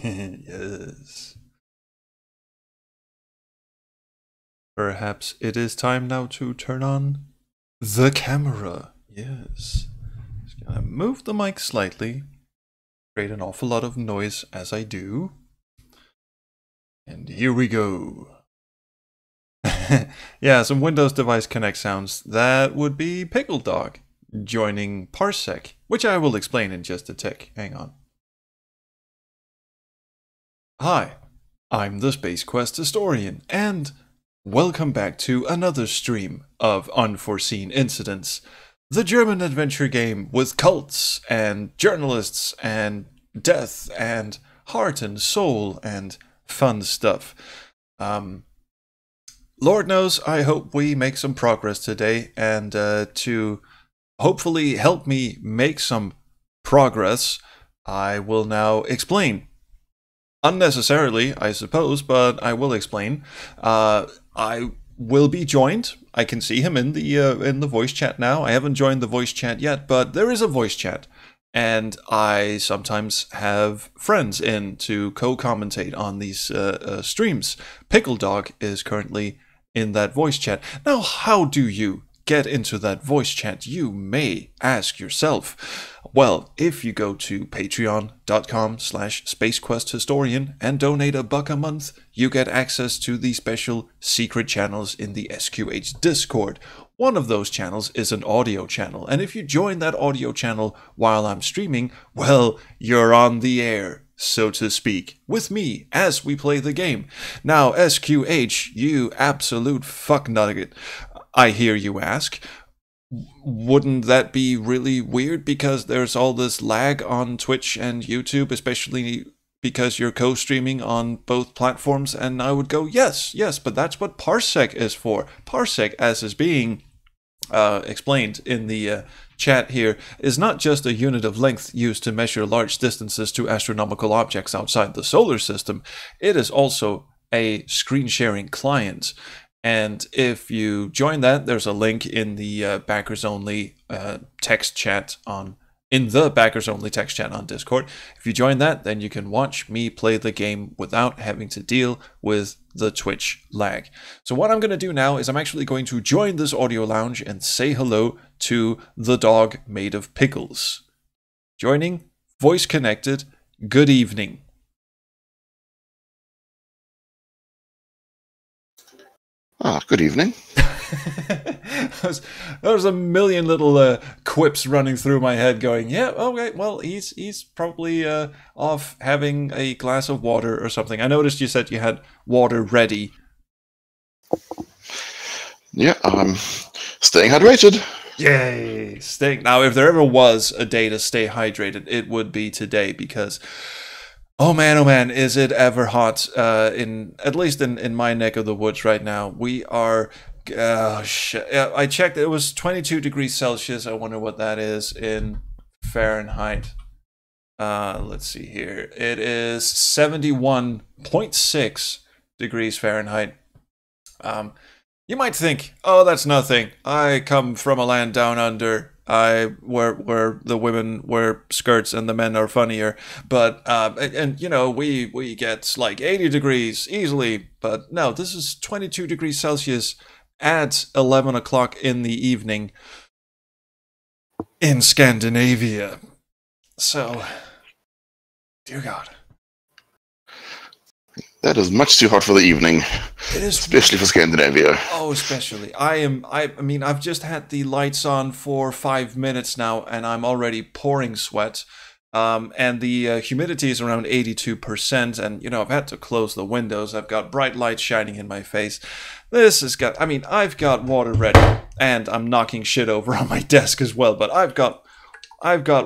Yes. Perhaps it is time now to turn on the camera. Yes. Just gonna move the mic slightly. Create an awful lot of noise as I do. And here we go. Yeah, some Windows Device Connect sounds. That would be PickledDog joining Parsec, which I will explain in just a tick. Hang on. Hi, I'm the Space Quest historian, and welcome back to another stream of Unforeseen Incidents, the German adventure game with cults and journalists and death and heart and soul and fun stuff. Lord knows, I hope we make some progress today, and to hopefully help me make some progress, I will now explain. Unnecessarily, I suppose, but I will explain. I will be joined. I can see him in the voice chat now. I haven't joined the voice chat yet, but there is a voice chat, and I sometimes have friends in to co-commentate on these streams. PickledDog is currently in that voice chat. Now, how do you get into that voice chat, you may ask yourself? Well, if you go to patreon.com/spacequesthistorian and donate $1 a month, you get access to the special secret channels in the SQH Discord. One of those channels is an audio channel, and if you join that audio channel while I'm streaming, well, you're on the air, so to speak, with me as we play the game. Now, SQH, you absolute fucknugget, I hear you ask, wouldn't that be really weird because there's all this lag on Twitch and YouTube, especially because you're co-streaming on both platforms? And I would go, yes, but that's what Parsec is for. Parsec, as is being explained in the chat here, is not just a unit of length used to measure large distances to astronomical objects outside the solar system. It is also a screen sharing client. And if you join that, there's a link in the backers only text chat on Discord. If you join that, then you can watch me play the game without having to deal with the Twitch lag. So what I'm going to do now is I'm actually going to join this audio lounge and say hello to the dog made of pickles. Joining, voice connected, good evening. Good evening. There's a million little quips running through my head going, yeah, okay, well, he's probably off having a glass of water or something. I noticed you said you had water ready. Yeah, I'm staying hydrated. Yay! Now, if there ever was a day to stay hydrated, it would be today, because oh man, is it ever hot at least in my neck of the woods right now. We are, I checked, it was 22 degrees Celsius. I wonder what that is in Fahrenheit. Let's see here. It is 71.6 degrees Fahrenheit. You might think, oh, that's nothing. I come from a land down under. Where the women wear skirts and the men are funnier, but and you know, we get like 80 degrees easily, but no, this is 22 degrees Celsius at 11 o'clock in the evening in Scandinavia. So, dear God, that is much too hot for the evening. It is, especially for Scandinavia. Oh, especially. I mean, I've just had the lights on for 5 minutes now, and I'm already pouring sweat. And the humidity is around 82%, and you know, I've had to close the windows. I've got bright lights shining in my face. This has got, I mean, I've got water ready, and I'm knocking shit over on my desk as well, but I've got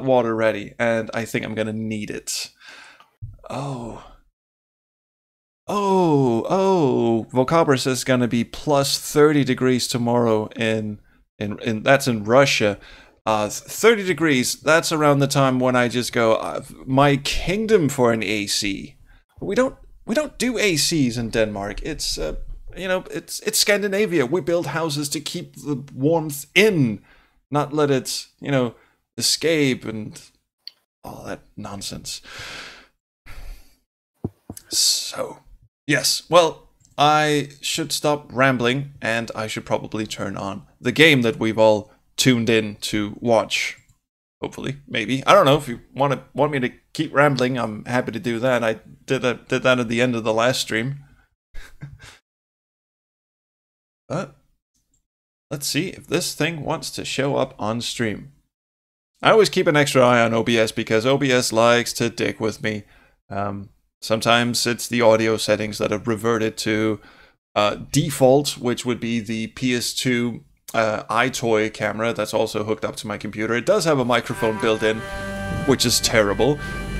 water ready, and I think I'm gonna need it. Vocabra says it's gonna be plus 30 degrees tomorrow in that's in Russia. 30 degrees, that's around the time when I just go, my kingdom for an AC. We don't do ACs in Denmark. It's you know, it's Scandinavia. We build houses to keep the warmth in, not let it, you know, escape and all that nonsense. So, yes, well, I should stop rambling, and I should probably turn on the game that we've all tuned in to watch. Hopefully, maybe. I don't know if you want me to keep rambling. I'm happy to do that. I did that at the end of the last stream. But let's see if this thing wants to show up on stream. I always keep an extra eye on OBS because OBS likes to dick with me. Sometimes it's the audio settings that have reverted to default, which would be the PS2 iToy camera that's also hooked up to my computer. It does have a microphone built in, which is terrible,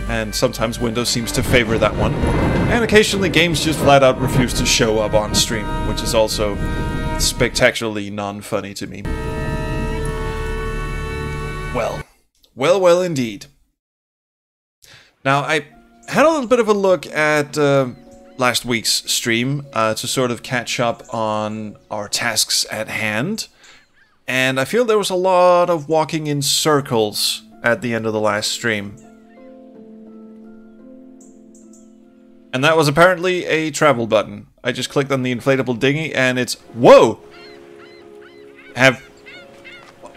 and sometimes Windows seems to favor that one. And occasionally games just flat out refuse to show up on stream, which is also spectacularly non-funny to me. Well indeed. Now, I had a little bit of a look at last week's stream to sort of catch up on our tasks at hand. And I feel there was a lot of walking in circles at the end of the last stream. And that was apparently a travel button. I just clicked on the inflatable dinghy and it's... Whoa!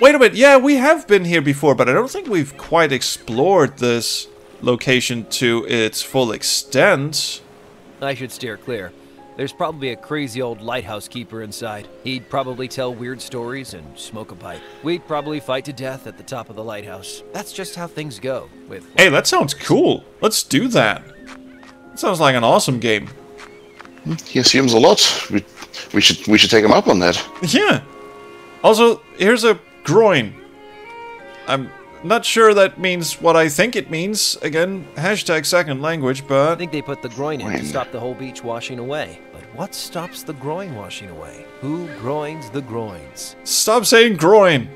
Wait a minute, yeah, we have been here before, but I don't think we've quite explored this location to its full extent. I should steer clear. There's probably a crazy old lighthouse keeper inside. He'd probably tell weird stories and smoke a pipe. We'd probably fight to death at the top of the lighthouse. That's just how things go with... Hey, that sounds cool. Let's do that. That sounds like an awesome game. He assumes a lot. We should take him up on that. Yeah. Also, here's a groin. I'm not sure that means what I think it means. Again, hashtag second language, but... I think they put the groin in to stop the whole beach washing away. But what stops the groin washing away? Who groins the groins? Stop saying groin!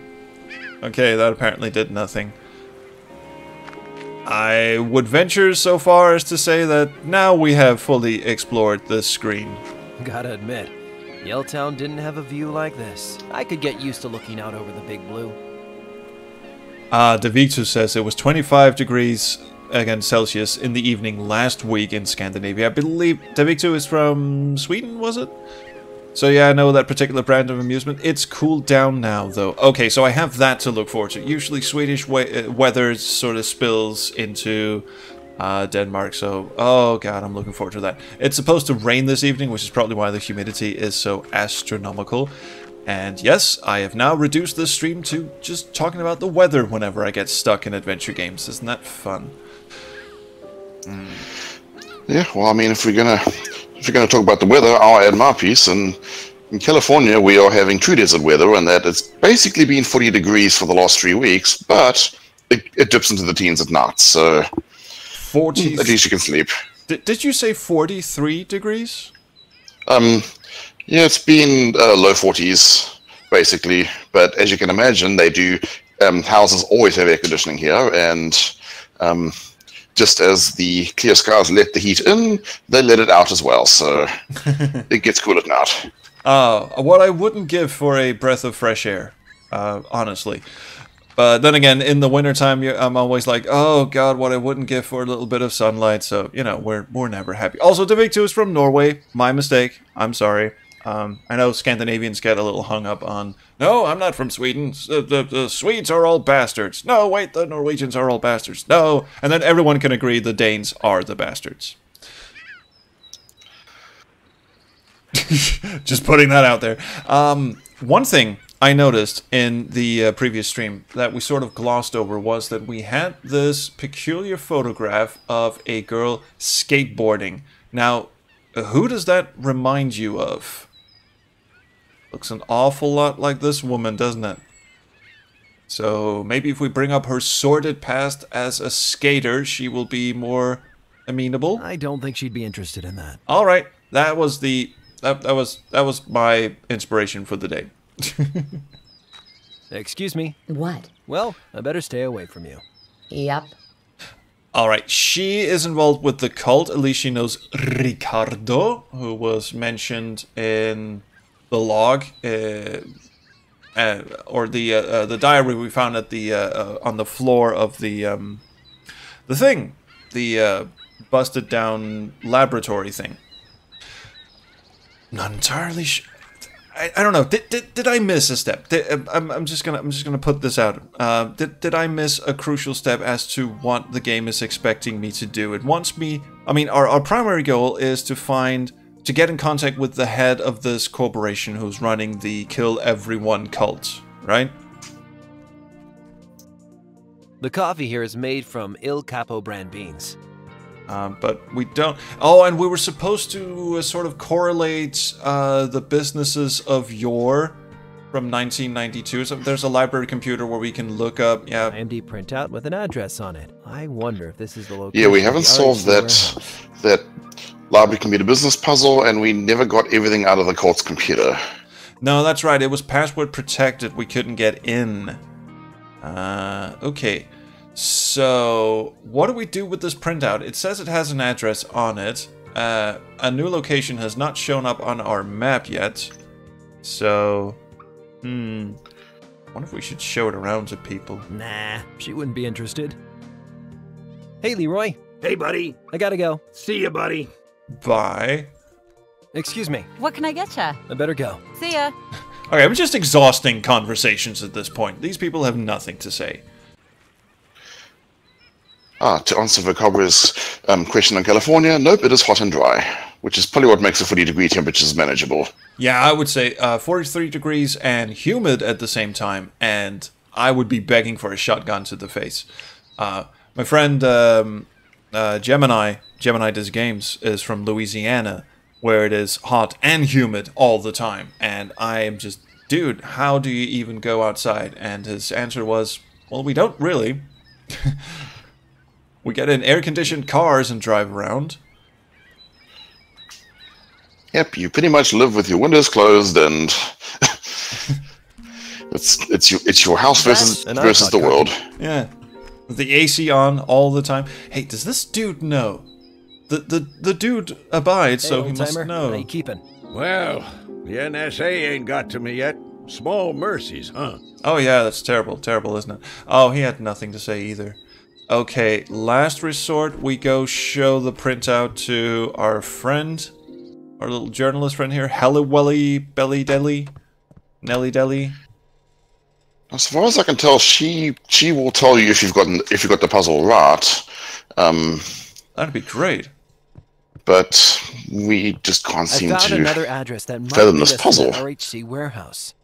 Okay, that apparently did nothing. I would venture so far as to say that now we have fully explored this screen. Gotta admit, Yelltown didn't have a view like this. I could get used to looking out over the big blue. Devictus says it was 25 degrees against Celsius in the evening last week in Scandinavia. I believe Devictus is from Sweden, was it? So yeah, I know that particular brand of amusement. It's cooled down now, though. Okay, so I have that to look forward to. Usually Swedish weather sort of spills into Denmark, so... Oh god, I'm looking forward to that. It's supposed to rain this evening, which is probably why the humidity is so astronomical. And yes, I have now reduced this stream to just talking about the weather whenever I get stuck in adventure games. Isn't that fun? Yeah, well, I mean, if we're gonna talk about the weather, I'll add my piece. And in California, we are having true desert weather, and that it's basically been 40 degrees for the last 3 weeks, but it dips into the teens at night, so 40. At least you can sleep. Did you say 43 degrees? Yeah, it's been low 40s, basically. But as you can imagine, they do... houses always have air conditioning here, and just as the clear skies let the heat in, they let it out as well, so it gets cool at night. What I wouldn't give for a breath of fresh air, honestly. But then again, in the wintertime, I'm always like, oh god, what I wouldn't give for a little bit of sunlight, so, you know, we're never happy. Also, Devictus is from Norway. My mistake. I'm sorry. I know Scandinavians get a little hung up on, no, I'm not from Sweden. The Swedes are all bastards. No, wait, the Norwegians are all bastards. No. And then everyone can agree the Danes are the bastards. Just putting that out there. One thing I noticed in the previous stream that we sort of glossed over was that we had this peculiar photograph of a girl skateboarding. Now, who does that remind you of? Looks an awful lot like this woman, doesn't it? So maybe if we bring up her sordid past as a skater, she will be more amenable. I don't think she'd be interested in that. All right, that was my inspiration for the day. Excuse me. What? Well, I better stay away from you. Yep. Alright, she is involved with the cult. At least she knows Ricardo, who was mentioned in the log, or the diary we found at the on the floor of the the thing, the busted down laboratory thing. Not entirely sure. I don't know. Did I miss a step? I'm just gonna put this out. Did I miss a crucial step as to what the game is expecting me to do? It wants me. I mean, our primary goal is to get in contact with the head of this corporation who's running the Kill Everyone cult, right? The coffee here is made from Il Capo brand beans. But we don't... Oh, and we were supposed to sort of correlate the businesses of yore from 1992. So there's a library computer where we can look up... Yeah. IMD printout with an address on it. I wonder if this is the location. Yeah, we haven't solved that library computer business puzzle, and we never got everything out of the court's computer. No, that's right. It was password protected. We couldn't get in. Okay. So, what do we do with this printout? It says it has an address on it. A new location has not shown up on our map yet. So, wonder if we should show it around to people. Nah, she wouldn't be interested. Hey, Leroy. Hey, buddy. I gotta go. See ya, buddy. Bye. Excuse me. What can I get ya? I better go. See ya. Okay, I'm just exhausting conversations at this point. These people have nothing to say. To answer Vocabra's question on California, nope, it is hot and dry, which is probably what makes the 40-degree temperatures manageable. Yeah, I would say 43 degrees and humid at the same time, and I would be begging for a shotgun to the face. My friend Gemini Does Games is from Louisiana, where it is hot and humid all the time, and I am just, dude, how do you even go outside? And his answer was, well, we don't really. We get in air-conditioned cars and drive around. Yep, you pretty much live with your windows closed, and it's your house versus the world. Yeah, with the AC on all the time. Hey, does this dude know? The dude abides, so he must know. How you keeping? Well, the NSA ain't got to me yet. Small mercies, huh? Oh yeah, that's terrible, isn't it? Oh, he had nothing to say either. Okay, last resort, we go show the printout to our friend, our little journalist friend here, Hellywelly Belly Deli, Nelly Deli. As far as I can tell, she will tell you if you've got the puzzle right. That'd be great. But we just can't seem I found to another address that might fathom lead this us to puzzle. the RHC warehouse.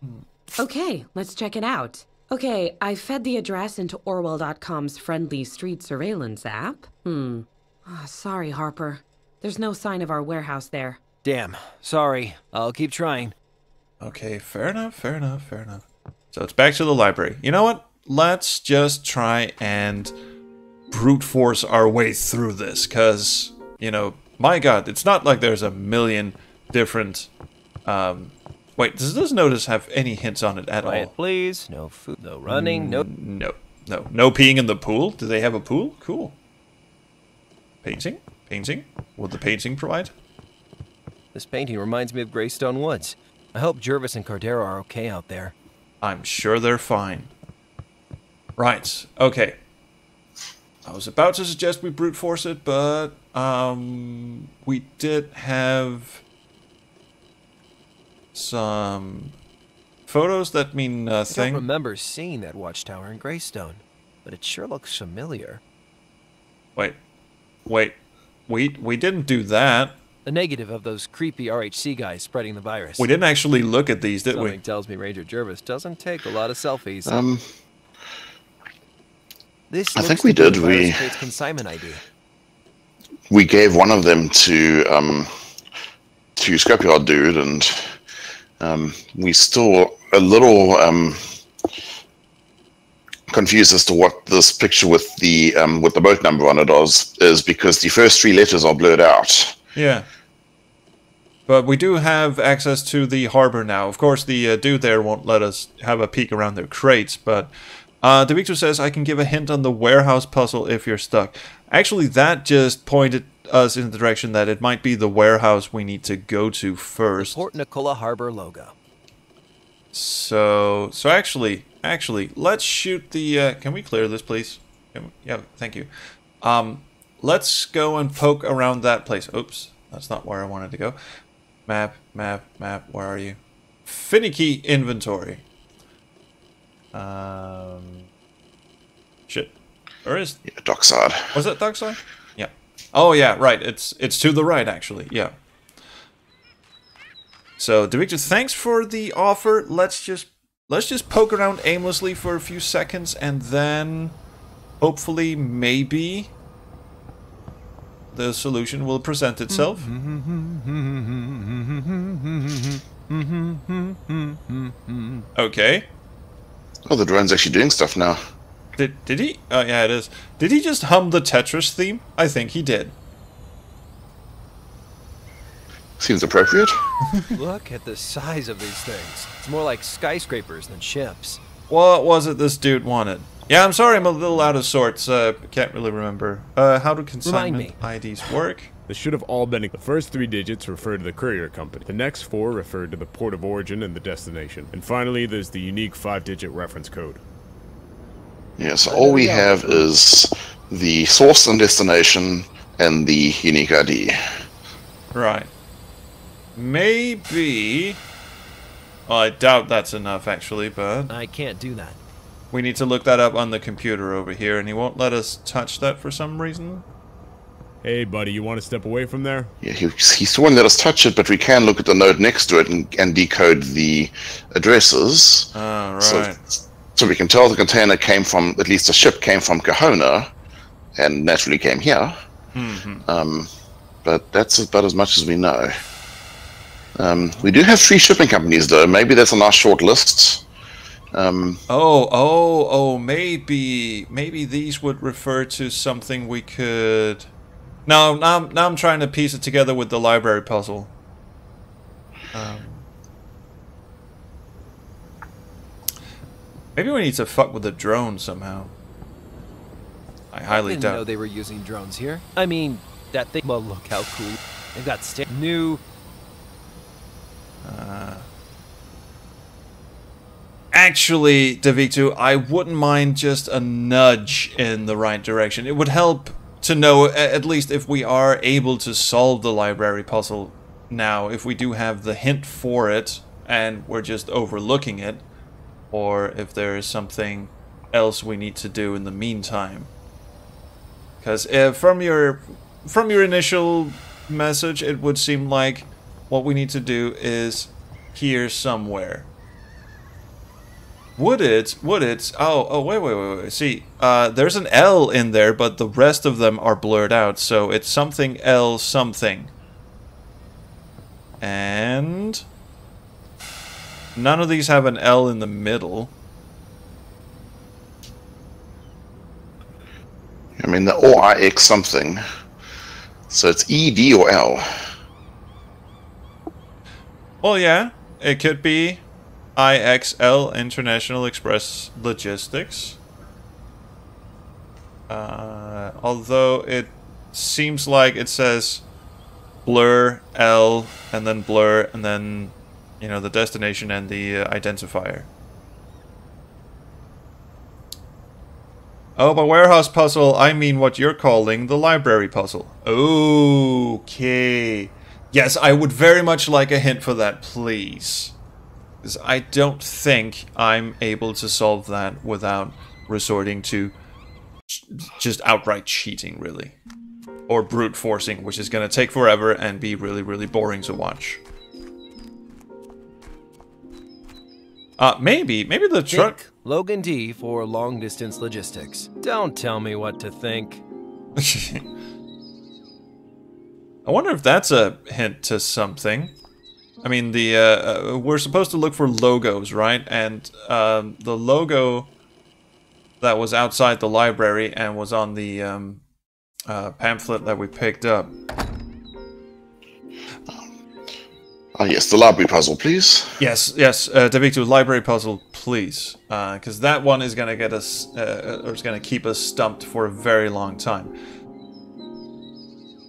Okay, let's check it out. Okay, I fed the address into Orwell.com's friendly street surveillance app. Sorry, Harper. There's no sign of our warehouse there. Damn. Sorry. I'll keep trying. Okay, fair enough. So it's back to the library. You know what? Let's just try and brute force our way through this, because, you know, my god, it's not like there's a million different... Wait, does this notice have any hints on it at all? Quiet, please. No food, no running, no... No peeing in the pool? Do they have a pool? Cool. Painting? Will the painting provide? This painting reminds me of Greystone Woods. I hope Jervis and Cordero are okay out there. I'm sure they're fine. Right, okay. I was about to suggest we brute force it, but we did have some photos that mean nothing. I don't remember seeing that watchtower in Greystone, but it sure looks familiar. Wait. We didn't do that. The negative of those creepy RHC guys spreading the virus. We didn't actually look at these, did we? Something tells me Ranger Jervis doesn't take a lot of selfies. This I think we did. We consignment ID. We gave one of them to Scrapyard Dude, and we still a little confused as to what this picture with the boat number on it is, because the first three letters are blurred out. Yeah. But we do have access to the harbor now. Of course, the dude there won't let us have a peek around their crates, but DeVictor says, I can give a hint on the warehouse puzzle if you're stuck. Actually, that just pointed us in the direction that it might be the warehouse we need to go to first. The Port Nicola Harbor logo. So actually, let's shoot the... can we clear this, please? Yeah, thank you. Let's go and poke around that place. Oops, that's not where I wanted to go. Map, where are you? Finicky inventory. Shit. Where is... Yeah, dockside. Was it dockside? Yeah. Oh yeah, right. It's to the right actually. Yeah. So, Devictor, thanks for the offer. Let's just poke around aimlessly for a few seconds and then hopefully maybe the solution will present itself. Okay. Oh, the drone's actually doing stuff now. Did he? Oh yeah, it is. Did he just hum the Tetris theme? I think he did. Seems appropriate. Look at the size of these things. It's more like skyscrapers than ships. What was it this dude wanted? Yeah, I'm sorry, I'm a little out of sorts. Can't really remember. How do consignment IDs work? This should have all been... The first 3 digits refer to the courier company. The next 4 refer to the port of origin and the destination. And finally, there's the unique 5-digit reference code. Yeah, so all we have is the source and destination and the unique ID. Right. Maybe... Well, I doubt that's enough, actually, but... I can't do that. We need to look that up on the computer over here, and he won't let us touch that for some reason. Hey, buddy, you want to step away from there? Yeah, he still won't let us touch it, but we can look at the node next to it and decode the addresses. Oh, right. So we can tell the container came from, at least the ship came from Kahona, and naturally came here. But that's about as much as we know. We do have 3 shipping companies, though. Maybe that's on our short list. Maybe these would refer to something we could... Now I'm trying to piece it together with the library puzzle. Maybe we need to fuck with the drone somehow. I highly doubt. I didn't know they were using drones here. I mean, that thing. Well, look how cool. They've got new. Actually, Devictor, I wouldn't mind just a nudge in the right direction. It would help to know, at least if we are able to solve the library puzzle now, if we do have the hint for it and we're just overlooking it, or if there is something else we need to do in the meantime. Because from your initial message, it would seem like what we need to do is here somewhere. Would it? Oh, wait. See, there's an L in there, but the rest of them are blurred out, so it's something L something. And none of these have an L in the middle. I mean, the OIX something. So it's ED or L. Well, yeah, it could be IXL, International Express Logistics. Although it seems like it says blur L and then blur and then, you know, the destination and the identifier. Oh, by warehouse puzzle, I mean what you're calling the library puzzle. Okay. Yes, I would very much like a hint for that, please. Because I don't think I'm able to solve that without resorting to just outright cheating, really. Or brute forcing, which is going to take forever and be really, really boring to watch. Maybe the truck... Think Logan D for long distance logistics. Don't tell me what to think. I wonder if that's a hint to something. I mean, the we're supposed to look for logos, right? And the logo that was outside the library and was on the pamphlet that we picked up. Yes, the library puzzle, please. Yes, Devictor, library puzzle, please. Because that one is going to get us, or is going to keep us stumped for a very long time.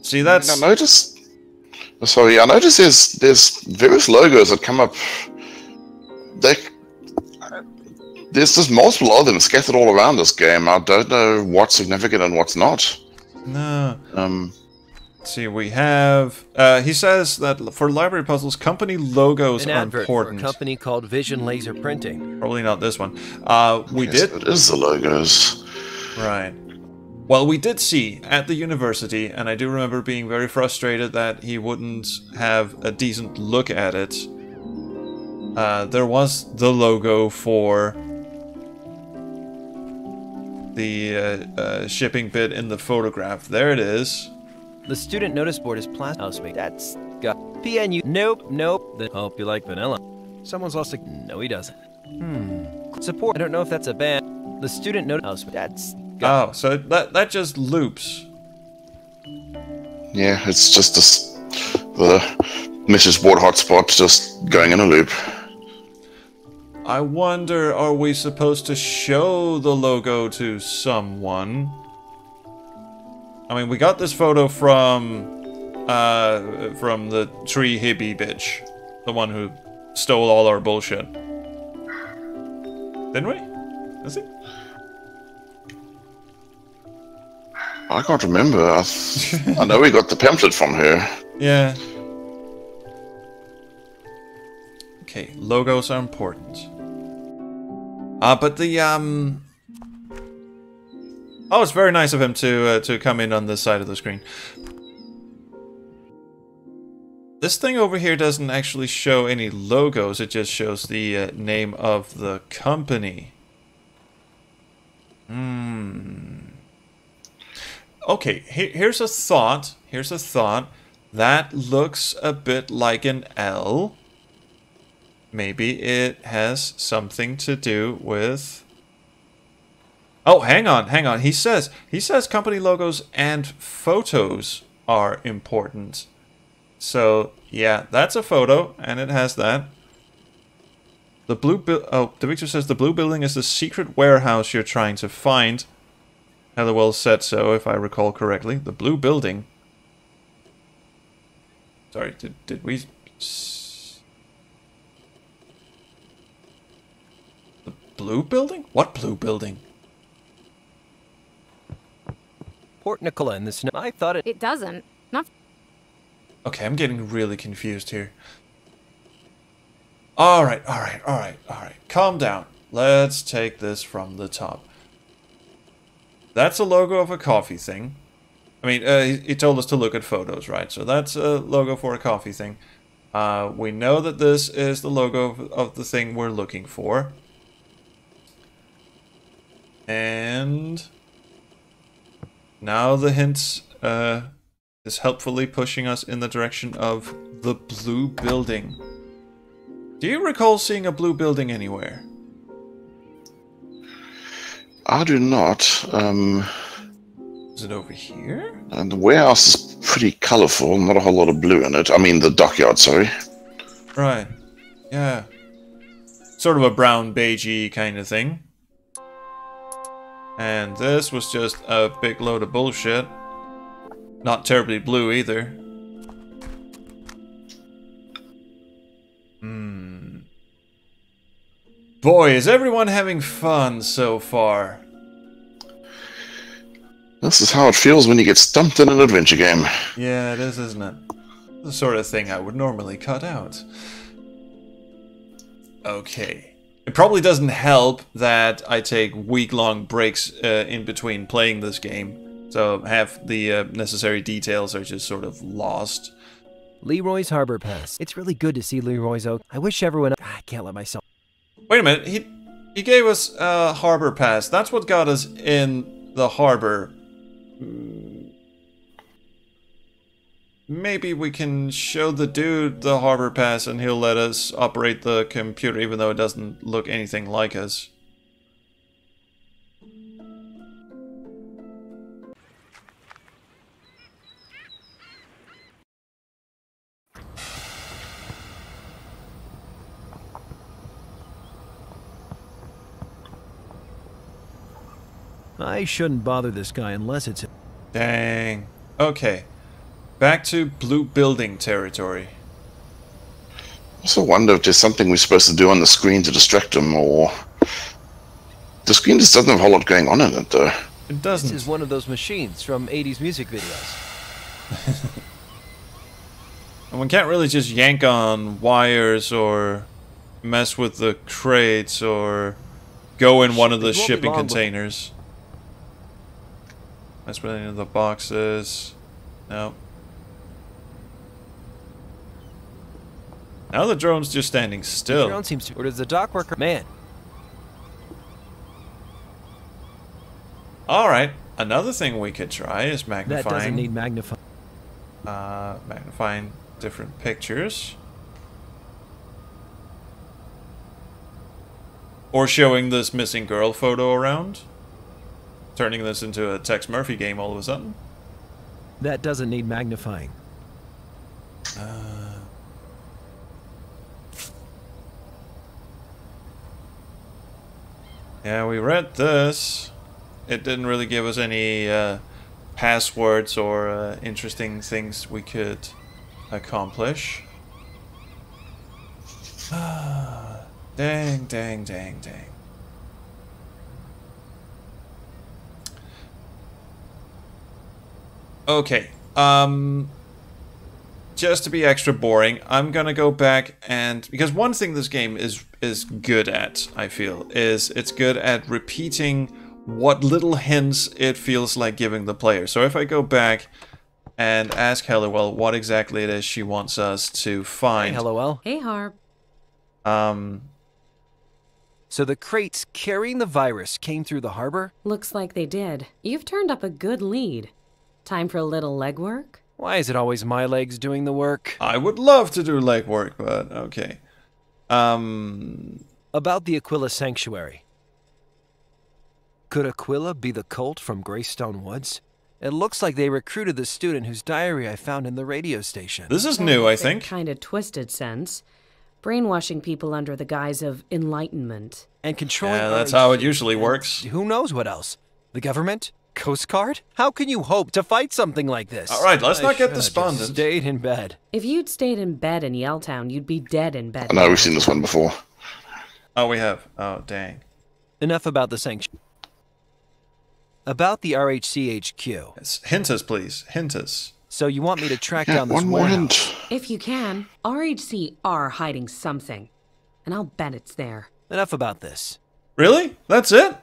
See, that's... I noticed there's various logos that come up. There's just multiple of them scattered all around this game. I don't know what's significant and what's not. No. Um, Let's see, we have... he says that for library puzzles, company logos An are advert important. for a company called Vision Laser Printing. Probably not this one. We yes, did... it is the logos. Right. Well, we did see at the university, and I do remember being very frustrated that he wouldn't have a decent look at it. There was the logo for the shipping bit in the photograph. There it is. The student notice board is plastic. Housemate. That's got PNU. Nope. Then hope you like vanilla. Someone's lost a. No, he doesn't. Support. I don't know if that's a band. The student notice. Housemate. That's. Oh, so that just loops. Yeah, it's just the message board hotspot just going in a loop. I wonder, are we supposed to show the logo to someone? I mean, we got this photo from the tree hippie bitch, the one who stole all our bullshit. Didn't we? Is it? I can't remember. I know we got the pamphlet from her. Yeah. Okay, logos are important. But the oh, it's very nice of him to come in on this side of the screen. This thing over here doesn't actually show any logos. It just shows the name of the company. Okay, here's a thought. Here's a thought. That looks a bit like an L. Maybe it has something to do with... Oh, hang on. He says company logos and photos are important. So, yeah, that's a photo, and it has that. The blue Victor says the blue building is the secret warehouse you're trying to find. Hello said so, if I recall correctly. The blue building. Sorry, did we... The blue building? What blue building? Port Nicola in the snow. I thought it. It doesn't. Not. Okay, I'm getting really confused here. Alright. Calm down. Let's take this from the top. That's a logo of a coffee thing. I mean, he told us to look at photos, right? So that's a logo for a coffee thing. We know that this is the logo of the thing we're looking for. And now the hint is helpfully pushing us in the direction of the blue building. Do you recall seeing a blue building anywhere? I do not. Is it over here? And the warehouse is pretty colourful, not a whole lot of blue in it. I mean, the dockyard, sorry. Right. Yeah. Sort of a brown beigey kind of thing. And this was just a big load of bullshit. Not terribly blue either. Boy, is everyone having fun so far. This is how it feels when you get stumped in an adventure game. Yeah, it is, isn't it? The sort of thing I would normally cut out. Okay. It probably doesn't help that I take week-long breaks in between playing this game. So half the necessary details are just sort of lost. Leroy's Harbor Pass. It's really good to see Leroy's Oak. I wish everyone... I can't let myself... Wait a minute, he gave us a harbor pass. That's what got us in the harbor. Maybe we can show the dude the harbor pass and he'll let us operate the computer even though it doesn't look anything like us. I shouldn't bother this guy unless it's... Dang. Okay. Back to blue building territory. I also wonder if there's something we're supposed to do on the screen to distract him, or... The screen just doesn't have a whole lot going on in it, though. It doesn't. This is one of those machines from 80s music videos. And one can't really just yank on wires or mess with the crates or go in one of the shipping containers. Mess with any of the boxes. No. Now the drone's just standing still. The drone seems to... Or does the dock worker... Man. Alright. Another thing we could try is magnifying... That doesn't need magnifying. Magnifying different pictures. Or showing this missing girl photo around. Turning this into a Tex Murphy game all of a sudden. That doesn't need magnifying. Yeah, we read this. It didn't really give us any passwords or interesting things we could accomplish. Dang, dang, dang, dang. Okay, just to be extra boring, I'm gonna go back and... Because one thing this game is good at, I feel, is it's good at repeating what little hints it feels like giving the player. So if I go back and ask Helliwell what exactly it is she wants us to find... Hey, Helliwell. Hey, Harp. So the crates carrying the virus came through the harbor? Looks like they did. You've turned up a good lead. Time for a little legwork? Why is it always my legs doing the work? I would love to do legwork, but okay. About the Aquila Sanctuary. Could Aquila be the cult from Greystone Woods? It looks like they recruited the student whose diary I found in the radio station. This is new, I think. Kind of twisted sense. Brainwashing people under the guise of enlightenment. And controlling... Yeah, that's how it usually works. Who knows what else? The government? Coast Guard? How can you hope to fight something like this? Alright, let's not get I despondent. stayed in bed. If you'd stayed in bed in Yelltown, you'd be dead in bed. I know we've seen this one before. Oh, we have. Oh, dang. Enough about the sanctuary. About the RHCHQ. Yes. Hint us, please. Hint us. So you want me to track Yeah, down this one more warehouse? hint. If you can, RHC are hiding something. And I'll bet it's there. Enough about this. Really? That's it?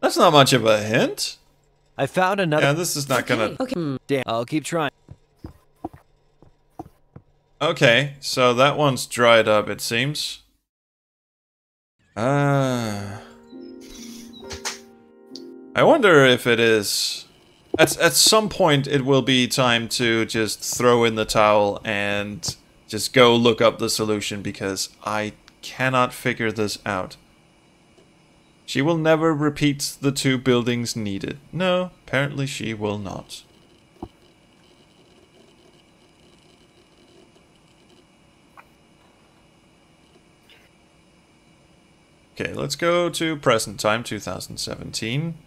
That's not much of a hint. I found another... Yeah, this is not gonna... Okay. Damn, I'll keep trying. Okay, so that one's dried up, it seems. I wonder if it is... At some point, it will be time to just throw in the towel and just go look up the solution, because I cannot figure this out. She will never repeat the 2 buildings needed. No, apparently she will not. Okay, let's go to present time, 2017.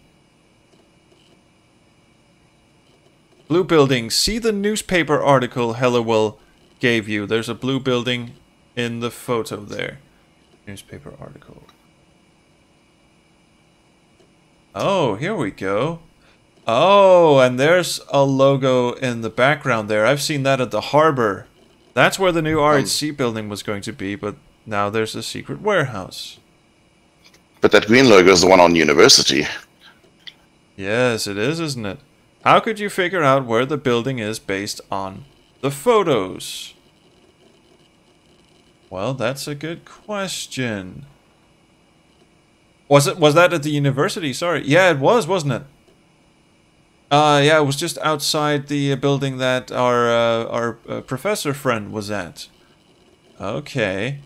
Blue building. See the newspaper article Helliwell gave you. There's a blue building in the photo there. Newspaper article. Oh, here we go. Oh, and there's a logo in the background there. I've seen that at the harbor. That's where the new RHC building was going to be, but now there's a secret warehouse. But that green logo is the one on University. Yes, it is, isn't it? How could you figure out where the building is based on the photos? Well, that's a good question. Was that at the university? Sorry. Yeah, it was, wasn't it? Yeah, it was just outside the building that our professor friend was at. Okay.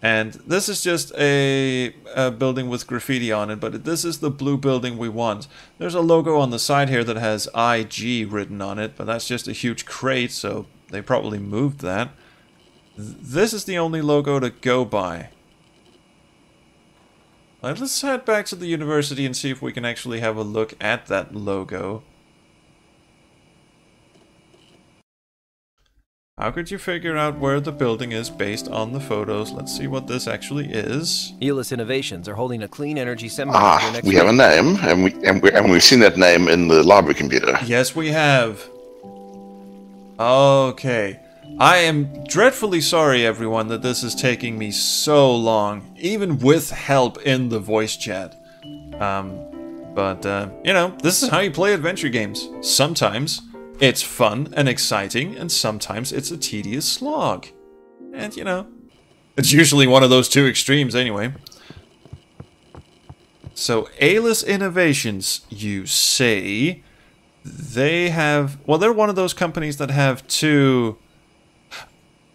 And this is just a building with graffiti on it, but this is the blue building we want. There's a logo on the side here that has IG written on it, but that's just a huge crate, so they probably moved that. This is the only logo to go by. Let's head back to the university and see if we can actually have a look at that logo. How could you figure out where the building is based on the photos? Let's see what this actually is. Elis Innovations are holding a clean energy seminar here next We have a week. name, and we've seen that name in the library computer. Yes, we have. Okay. I am dreadfully sorry, everyone, that this is taking me so long, even with help in the voice chat. But you know, this is how you play adventure games. Sometimes it's fun and exciting, and sometimes it's a tedious slog. And, you know, it's usually one of those two extremes anyway. So, Elis Innovations, you say, they have... Well, they're one of those companies that have two...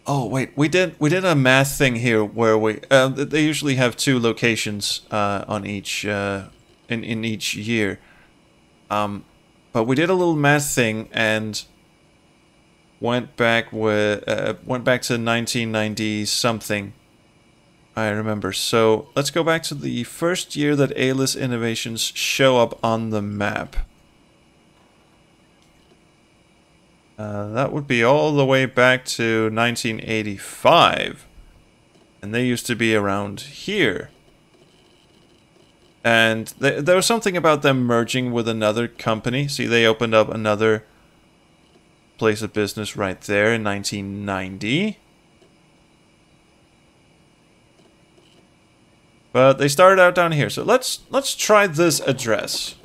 Oh, wait, we did a math thing here where we... they usually have two locations on each... in each year. But we did a little math thing and went back to 1990 something. I remember. So let's go back to the first year that Elis Innovations show up on the map. That would be all the way back to 1985. And they used to be around here. And there was something about them merging with another company. See, they opened up another place of business right there in 1990. But they started out down here. So let's try this address.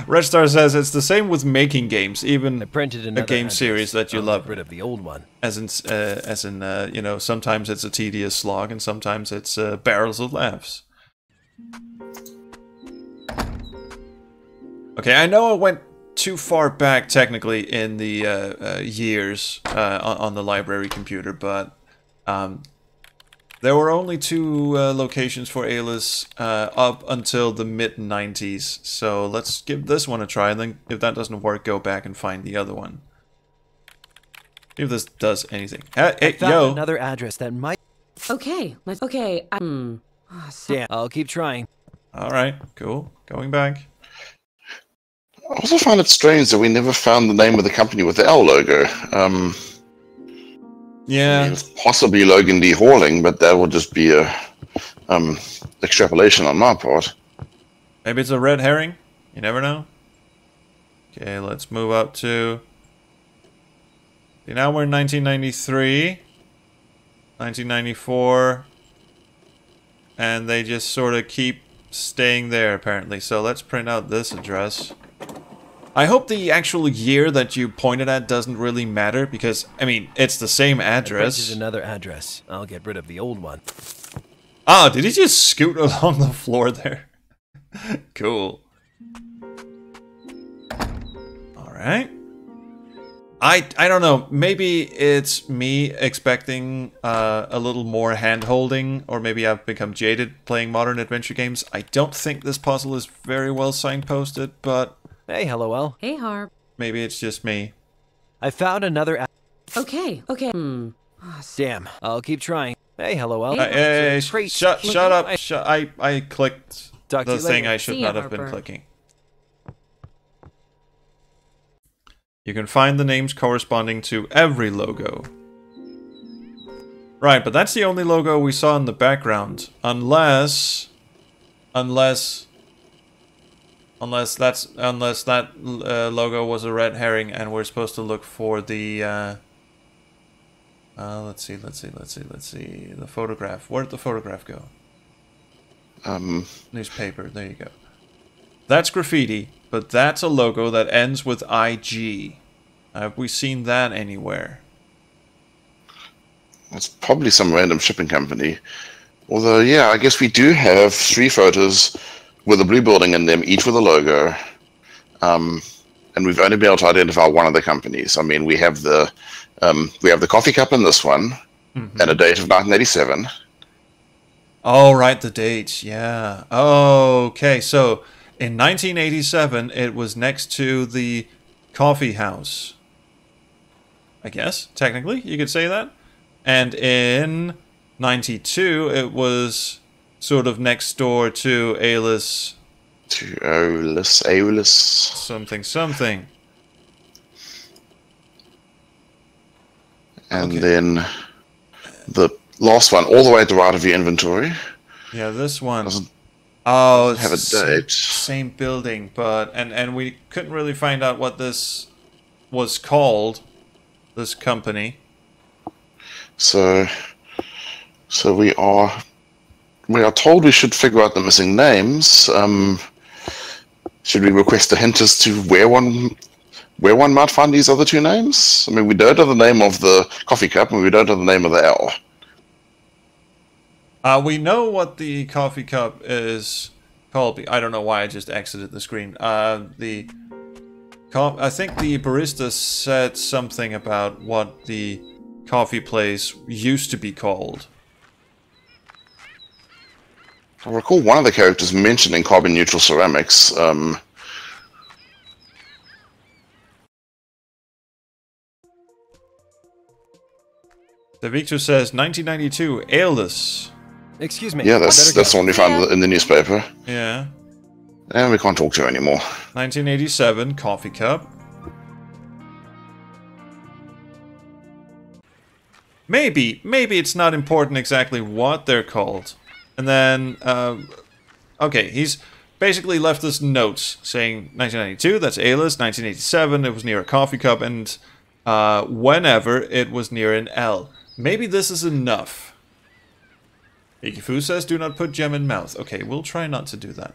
Red Star says it's the same with making games, even I printed another a game address. series that you I'll love. get rid of the old one. As in, you know, sometimes it's a tedious slog, and sometimes it's barrels of laughs. Okay, I know I went too far back technically in the years on the library computer, but there were only two locations for Elis up until the mid-90s. So let's give this one a try, and then if that doesn't work, go back and find the other one. See if this does anything. Hey, Found yo! another address that might... Okay, let's... Okay, Damn, I'll keep trying. Alright, cool. Going back. I also find it strange that we never found the name of the company with the L logo. Yeah. I mean, it's possibly Logan D. Hauling, but that would just be a extrapolation on my part. Maybe it's a red herring? You never know. Okay, let's move up to... See, now we're in 1993. 1994. And they just sort of keep staying there, apparently. So let's print out this address. I hope the actual year that you pointed at doesn't really matter, because, I mean, it's the same address. This is another address. I'll get rid of the old one. Oh, did he just scoot along the floor there? Cool. Alright. I don't know, maybe it's me expecting a little more hand-holding, or maybe I've become jaded playing modern adventure games. I don't think this puzzle is very well signposted, but... Hey, LOL. Hey, Harp. Maybe it's just me. I found another... Okay. Damn, I'll keep trying. Hey, LOL. Hey, Great. shut up. I clicked Talk to the you thing later. I should See ya, not have been Harper. clicking. You can find the names corresponding to every logo. Right, but that's the only logo we saw in the background. Unless that logo was a red herring and we're supposed to look for the let's see, the photograph. Where'd the photograph go? Newspaper, there you go. That's graffiti, but that's a logo that ends with IG. Have we seen that anywhere? It's probably some random shipping company. Although, yeah, I guess we do have 3 photos with a blue building in them, each with a logo. And we've only been able to identify one of the companies. I mean, we have the coffee cup in this one, and a date of 1987. Oh, right, the dates, yeah. Okay, so in 1987, it was next to the coffee house. I guess, technically, you could say that. And in 92, it was sort of next door to Elis. To Aeolus. Something. And Okay. then the last one, all the way at the right of your inventory. Yeah, this one. Doesn't Oh, have a date. Same building, but and we couldn't really find out what this was called. This company. So we are told we should figure out the missing names. Should we request a hint as to where one might find these other two names? I mean, we don't know the name of the coffee cup, and we don't know the name of the L. We know what the coffee cup is called. I don't know why I just exited the screen. I think the barista said something about what the coffee place used to be called. I recall one of the characters mentioning carbon neutral ceramics. The Victor says 1992, aleless. Excuse me. Yeah, I that's better the go. one we found in the newspaper. Yeah. And we can't talk to her anymore. 1987, coffee cup. Maybe it's not important exactly what they're called. And then, okay, he's basically left us notes saying 1992, that's A-list, 1987, it was near a coffee cup, and whenever it was near an L. Maybe this is enough. Ikifu says, do not put gem in mouth. Okay, we'll try not to do that.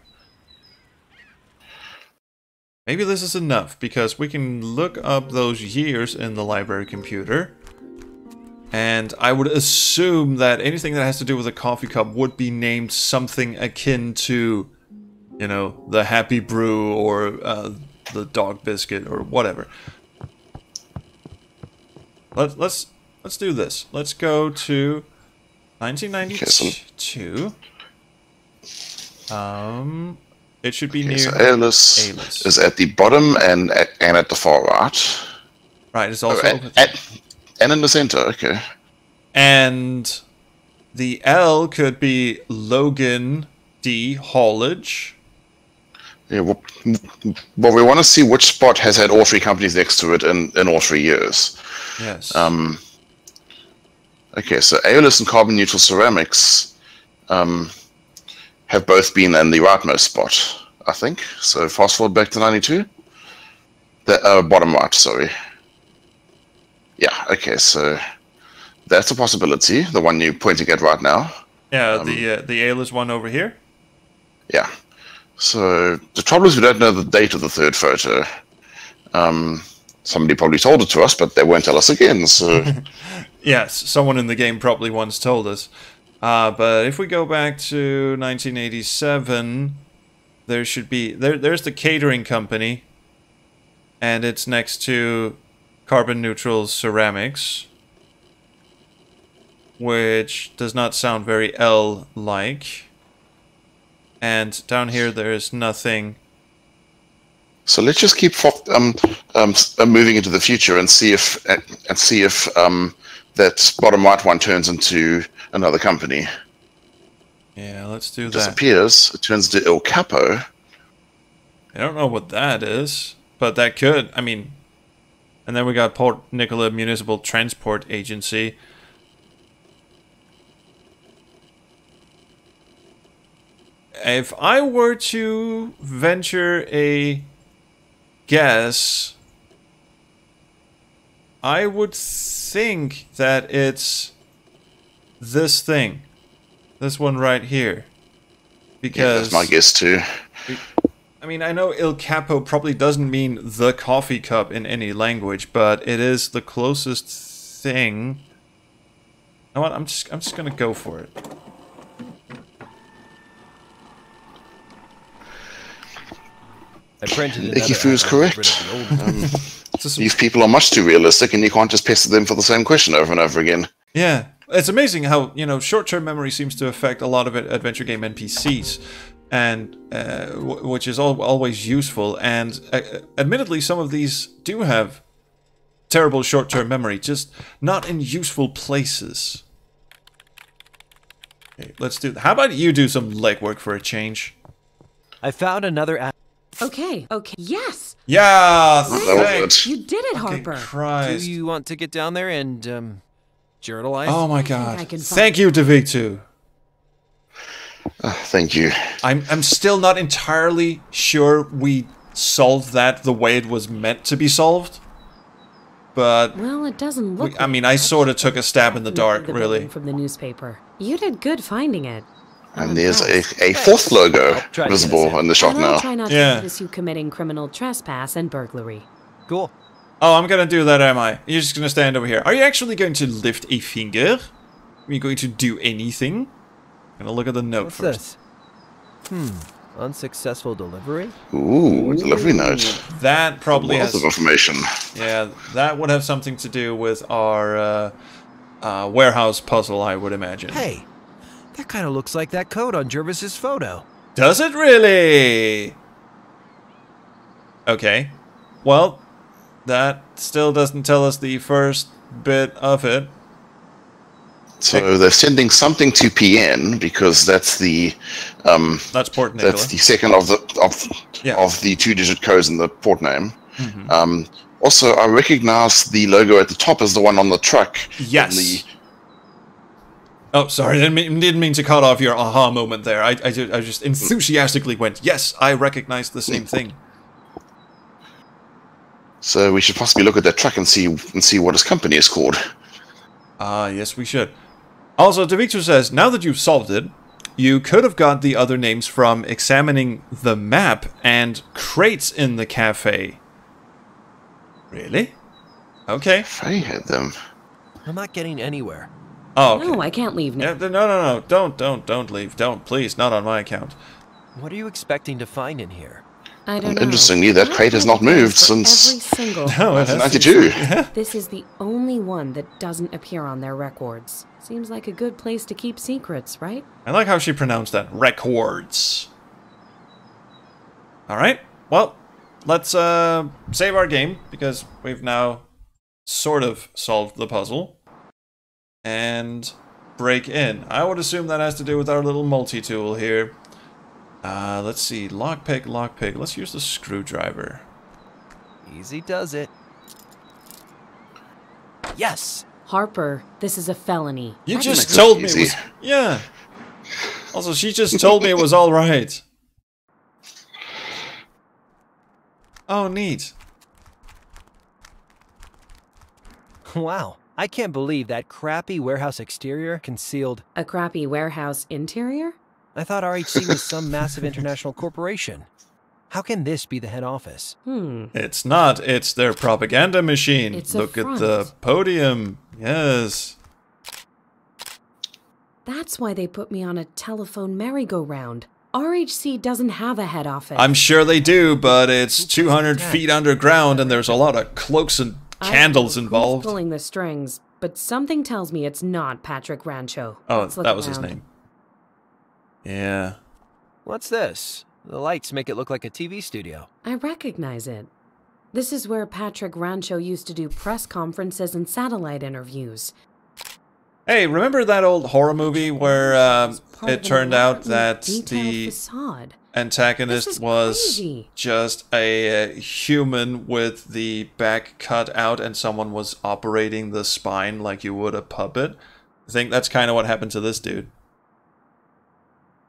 Maybe this is enough, because we can look up those years in the library computer. And I would assume that anything that has to do with a coffee cup would be named something akin to, you know, the Happy Brew or the Dog Biscuit or whatever. Let's do this. Let's go to 1992. It should be near. So A-list is at the bottom and at the far right. Right, it's also open. And in the center, okay. And the L could be Logan D. Haulage. Yeah, well, we want to see which spot has had all three companies next to it in all 3 years. Yes. Okay, so Aeolus and Carbon Neutral Ceramics have both been in the rightmost spot, I think. So fast forward back to 92. The bottom right, sorry. Yeah, okay, so that's a possibility, the one you're pointing at right now. Yeah, the A-list one over here. Yeah. So the trouble is we don't know the date of the third photo. Somebody probably told it to us, but they won't tell us again, so... Yes, someone in the game probably once told us. But if we go back to 1987, there should be... There's the catering company, and it's next to Carbon Neutral Ceramics, which does not sound very L-like. And down here there is nothing. So let's just keep moving into the future and see if that bottom right one turns into another company. Yeah, let's do that. Disappears. It turns into Il Capo. I don't know what that is, but that could. I mean, and then we got Port Nicola Municipal Transport Agency. If I were to venture a guess, I would think that it's this thing. This one right here. Because Yeah, that's my guess too. I mean, I know Il Capo probably doesn't mean the coffee cup in any language, but it is the closest thing. You know what? I'm just gonna go for it. I printed another Ikifu is ad on the correct. rid of the old These people are much too realistic, and you can't just pester them for the same question over and over again. Yeah, it's amazing how, you know, short-term memory seems to affect a lot of adventure game NPCs, and which is always useful. And admittedly, some of these do have terrible short-term memory, just not in useful places. Okay, let's do. How about you do some legwork for a change? I found another ad. Okay, yes! Yeah, That was thanks. it. You did it, Fucking Harper. Christ. Do you want to get down there and, journalize? Oh my I think god. I can Thank find- you, Devictu. Thank you. I'm still not entirely sure we solved that the way it was meant to be solved. But Well, it doesn't look I mean, I like sort of took a stab in the dark, Definitely really. building from the newspaper. You did good finding it. And there's a fourth logo I'll try to get us visible in. in the shot And I'll now. try not Yeah. to notice you committing criminal trespass and burglary. Cool. Oh, I'm gonna do that, am I? You're just gonna stand over here. Are you actually going to lift a finger? Are you going to do anything? I'm gonna look at the note What's first. this? Unsuccessful delivery? Ooh, delivery note. That probably Wealth has... of information. Yeah, that would have something to do with our warehouse puzzle, I would imagine. Hey, that kind of looks like that code on Jervis's photo. Does it really? Okay. Well, that still doesn't tell us the first bit of it. So they're sending something to PN because that's the That's Port Nicola. that's the second of the two-digit codes in the port name. Also, I recognize the logo at the top as the one on the truck. Yes. Oh, sorry, didn't mean to cut off your aha moment there. I just enthusiastically went, yes, I recognize the same thing. So we should possibly look at that truck and see what his company is called. Ah, yes, we should. Also, Devictor says, now that you've solved it, you could have got the other names from examining the map and crates in the cafe. Really? Okay. Faye had them. I'm not getting anywhere. Oh, okay. No, I can't leave now. Yeah, no. Don't leave. Don't, please. Not on my account. What are you expecting to find in here? I don't know. Interestingly, that crate has not moved since Every single No, it has. 1992. This is the only one that doesn't appear on their records. Seems like a good place to keep secrets, right? I like how she pronounced that. Records. Alright. Well, let's save our game, because we've now sort of solved the puzzle. And break in. I would assume that has to do with our little multi-tool here. Let's see. Lockpick. Let's use the screwdriver. Easy does it. Yes! Harper, this is a felony. You Makes just it told me it easy. was... Yeah. Also, she just told me it was alright. Oh, neat. Wow, I can't believe that crappy warehouse exterior concealed... A crappy warehouse interior? I thought RHC was some massive international corporation. How can this be the head office? It's not. It's their propaganda machine. It's a Look at front. the podium. Yes. That's why they put me on a telephone merry-go-round. RHC doesn't have a head office. I'm sure they do, but it's 200 feet underground and there's a lot of cloaks and candles I don't know involved. who's pulling the strings, but something tells me it's not Patrick Rancho. Oh, Let's look that was his around. name. Yeah. What's this? The lights make it look like a TV studio. I recognize it. This is where Patrick Rancho used to do press conferences and satellite interviews. Hey, remember that old horror movie where Part it of an turned out elaborately that detailed the facade. antagonist This is was crazy. just a human with the back cut out and someone was operating the spine like you would a puppet? I think that's kind of what happened to this dude.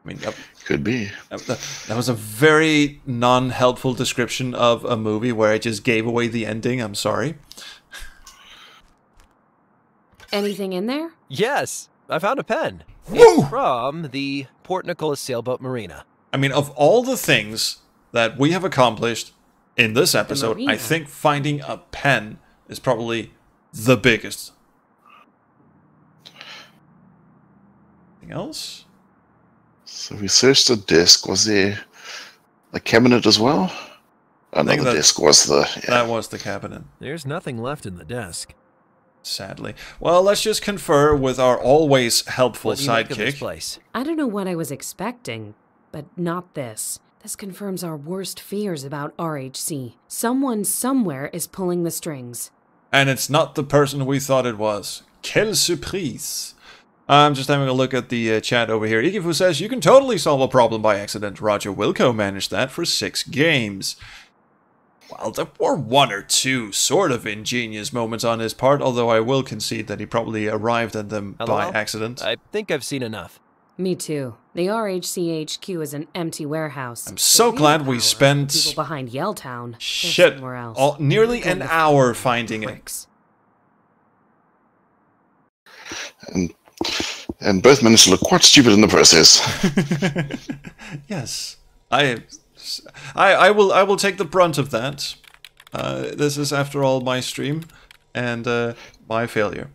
I mean, Could be. that was a very non-helpful description of a movie where I just gave away the ending. I'm sorry. Anything in there? Yes, I found a pen. Woo! It's from the Port Nicola Sailboat Marina. I mean, of all the things that we have accomplished in this episode, I marina. think finding a pen is probably the biggest. Anything else? So we searched the desk. Was there a cabinet as well? think Another that- desk was the... Yeah. That was the cabinet, There's nothing left in the desk. sadly. Well, let's just confer with our always helpful What do you make of this sidekick. place? I don't know what I was expecting, but not this. This confirms our worst fears about RHC. Someone somewhere is pulling the strings. And it's not the person we thought it was. Quelle surprise. I'm just having a look at the chat over here. Ikifu says, you can totally solve a problem by accident. Roger Wilco managed that for 6 games. Well, there were 1 or 2 sort of ingenious moments on his part, although I will concede that he probably arrived at them by accident. I think I've seen enough. Me too. The RHCHQ is an empty warehouse. I'm so glad we spent... people behind Yelltown. Shit. Nearly an hour finding it. And both managed to look quite stupid in the process. Yes. I will take the brunt of that. This is, after all, my stream and my failure.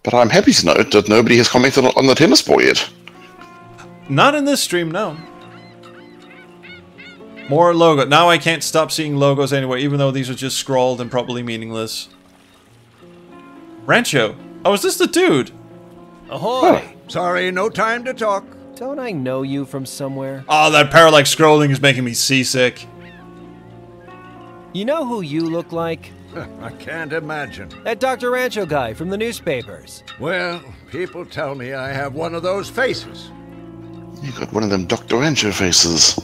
But I'm happy to note that nobody has commented on the tennis ball yet. Not in this stream, no. More logo. Now I can't stop seeing logos anyway, even though these are just scrawled and probably meaningless. Rancho. Oh, is this the dude? Ahoy! Sorry, no time to talk. Don't I know you from somewhere? Oh, that parallax scrolling is making me seasick. You know who you look like? I can't imagine. That Dr. Rancho guy from the newspapers. Well, people tell me I have one of those faces. You got one of them Dr. Rancho faces.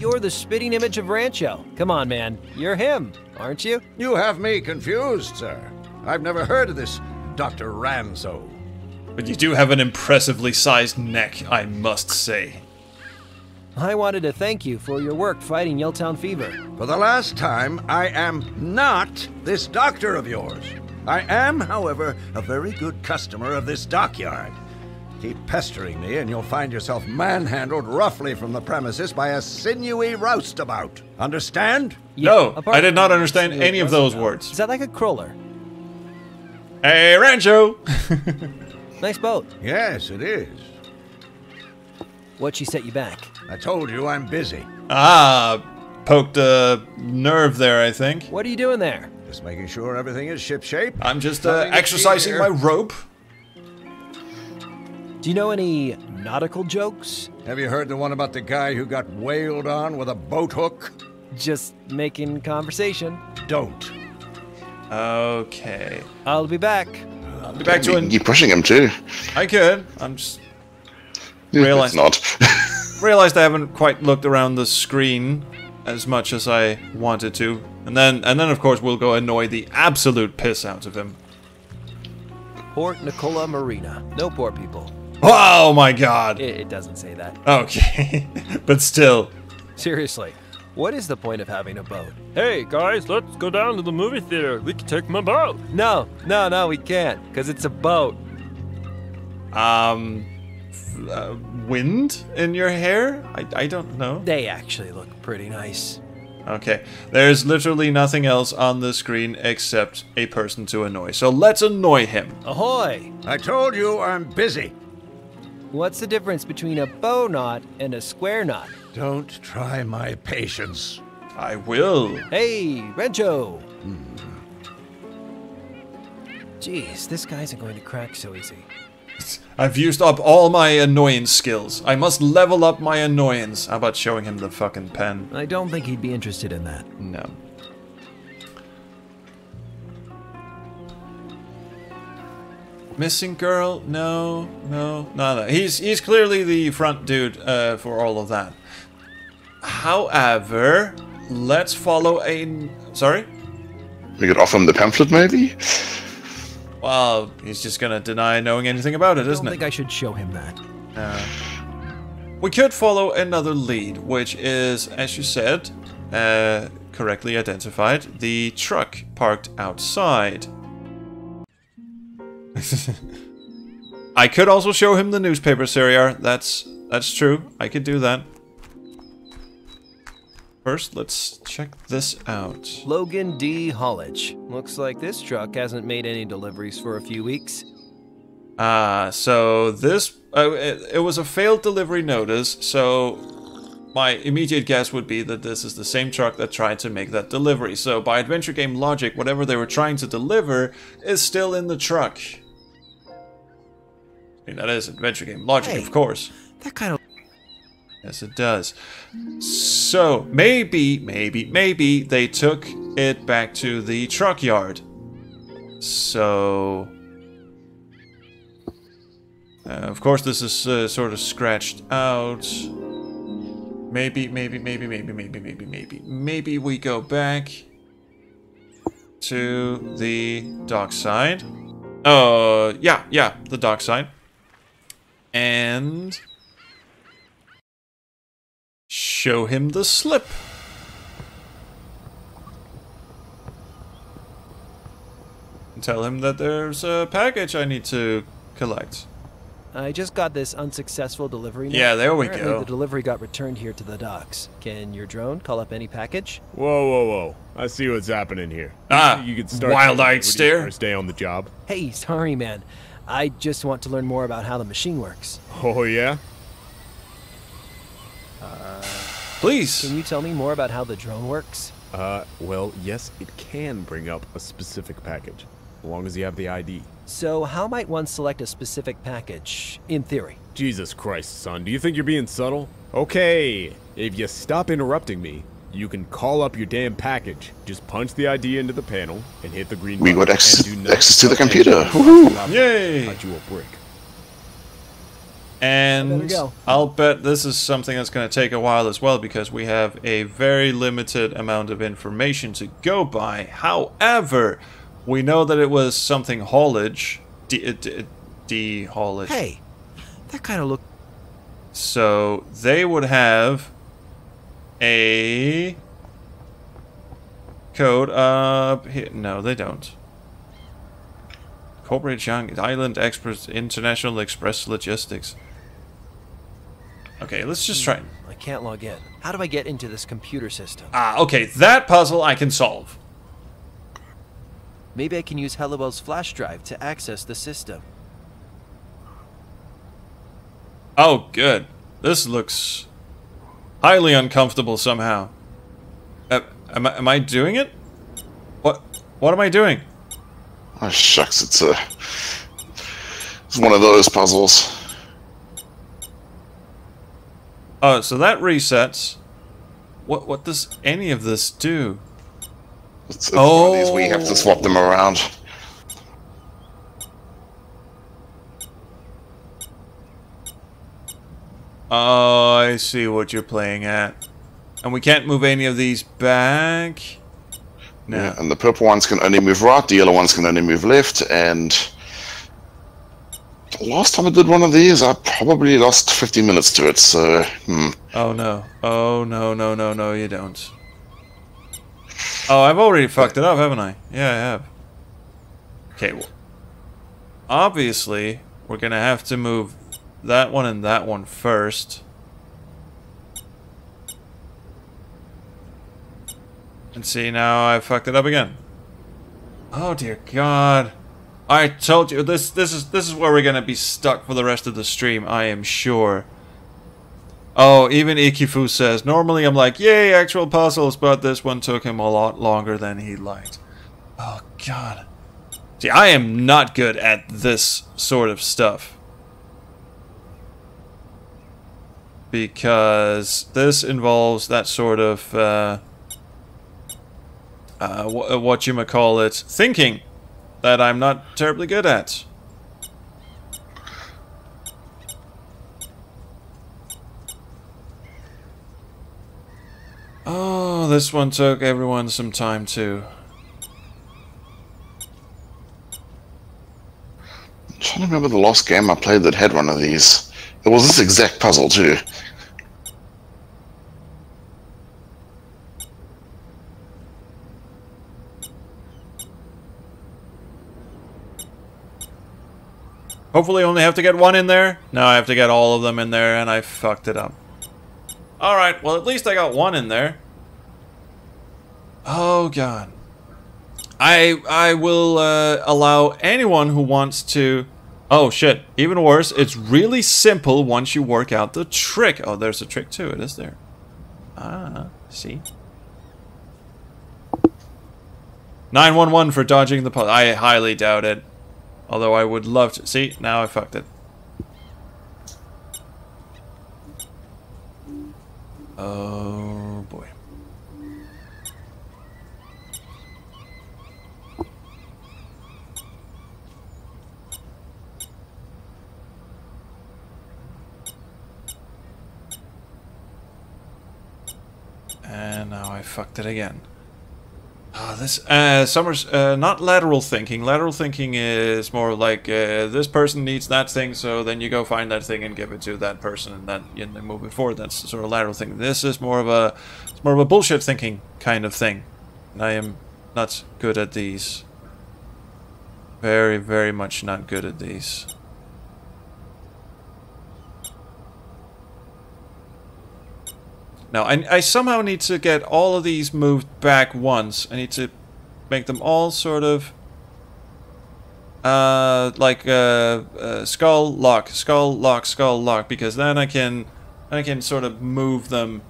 You're the spitting image of Rancho. Come on, man. You're him, aren't you? You have me confused, sir. I've never heard of this Dr. Ranzo. But you do have an impressively sized neck, I must say. I wanted to thank you for your work fighting Yelltown fever. For the last time, I am not this doctor of yours. I am, however, a very good customer of this dockyard. Keep pestering me and you'll find yourself manhandled roughly from the premises by a sinewy roustabout. Understand? Yeah, No, I did not understand any of those words. Is that like a crawler? Hey, Rancho! Nice boat. Yes, it is. What'd she set you back? I told you I'm busy. Ah, poked a nerve there, I think. What are you doing there? Just making sure everything is shipshape. I'm just Nothing to see exercising here. my rope. Do you know any nautical jokes? Have you heard the one about the guy who got whaled on with a boat hook? Just making conversation. Don't. Okay. I'll be back. I'll be back to You it. can keep pushing him too. I could. I'm just... Realize not. Realized I haven't quite looked around the screen as much as I wanted to. And then of course we'll go annoy the absolute piss out of him. Port Nicola Marina. No poor people. Oh my god. It doesn't say that. Okay. But still. Seriously, what is the point of having a boat? Hey guys, let's go down to the movie theater. We can take my boat. No, we can't, because it's a boat. Wind in your hair? I don't know. They actually look pretty nice. Okay. There's literally nothing else on the screen except a person to annoy. So let's annoy him. Ahoy! I told you I'm busy. What's the difference between a bow knot and a square knot? Don't try my patience. I will. Hey, Rancho! Jeez, this guy isn't going to crack so easy. I've used up all my annoyance skills. I must level up my annoyance. How about showing him the fucking pen? I don't think he'd be interested in that. No. Missing girl? No. He's clearly the front dude for all of that. However, let's follow a... Sorry? We could offer him the pamphlet, maybe? Well, he's just gonna deny knowing anything about it, I isn't don't it? think I should show him that. We could follow another lead, which is, as you said, correctly identified, the truck parked outside. I could also show him the newspaper, Seriar. That's true. I could do that. First, let's check this out. Logan D. Hollage. Looks like this truck hasn't made any deliveries for a few weeks. So this... it was a failed delivery notice, so my immediate guess would be that this is the same truck that tried to make that delivery. So by adventure game logic, whatever they were trying to deliver is still in the truck. I mean, that is adventure game logic, of course. That kind of... Yes, it does. So, maybe they took it back to the truck yard. So, Of course, this is sort of scratched out. Maybe we go back to the dock side. Yeah, the dock side. And show him the slip. And tell him that there's a package I need to collect. I just got this unsuccessful delivery note. Yeah, there we Apparently go. The delivery got returned here to the docks. Can your drone call up any package? Whoa. I see what's happening here. You could start wild-eyed stare. First day on the job. Hey, sorry, man. I just want to learn more about how the machine works. Oh, yeah? Please. Can you tell me more about how the drone works? Well, yes, it can bring up a specific package, as long as you have the ID. So how might one select a specific package, in theory? Jesus Christ, son, do you think you're being subtle? Okay, if you stop interrupting me, you can call up your damn package. Just punch the ID into the panel and hit the green button. We got access to the tell computer. anyone Woohoo! Yay! Cut you a brick. And I better go. I'll bet this is something that's going to take a while as well, because we have a very limited amount of information to go by. However, we know that it was something haulage. De-haulage. Hey, that kind of look... So they would have a code up here. No, they don't. Corporate Young Island Express International Express Logistics. Okay, let's just try. I can't log in. How do I get into this computer system? Okay, that puzzle I can solve. Maybe I can use Hellowell's flash drive to access the system. Oh, good. This looks highly uncomfortable somehow. Am I doing it? What am I doing? Oh shucks, it's one of those puzzles. Oh, so that resets. What does any of this do? It's one of these where you have to swap them around. Oh, I see what you're playing at. And we can't move any of these back? No. Yeah, and the purple ones can only move right, the yellow ones can only move left, and the last time I did one of these, I probably lost 15 minutes to it, so, Oh no. Oh no, you don't. Oh, I've already fucked it up, haven't I? Yeah, I have. Okay, well, obviously, we're gonna have to move that one and that one first. And see, now I fucked it up again. Oh dear God. I told you, this is where we're gonna be stuck for the rest of the stream, I am sure. Oh, even Ikifu says, normally I'm like, yay, actual puzzles, but this one took him a lot longer than he liked. Oh God. See, I am not good at this sort of stuff. Because this involves that sort of, whatchamacallit, thinking that I'm not terribly good at. Oh, this one took everyone some time too. I'm trying to remember the last game I played that had one of these. It was this exact puzzle too. Hopefully I only have to get one in there. No, I have to get all of them in there, and I fucked it up. Alright, well at least I got one in there. Oh God. I will allow anyone who wants to... Oh shit, even worse, it's really simple once you work out the trick. Oh, there's a trick too, it is there. Ah, see? 911 for dodging the puzzle. I highly doubt it. Although I would love to... See, now I fucked it. Oh boy. fucked it again. Oh, this Summer's not lateral thinking. Lateral thinking is more like this person needs that thing, so then you go find that thing and give it to that person, and then move it forward. That's the sort of lateral thinking. This is more of a bullshit thinking kind of thing. And I am not good at these. Very, very much not good at these. Now, I somehow need to get all of these moved back once. I need to make them all sort of like skull, lock, skull, lock, skull, lock, because then I can sort of move them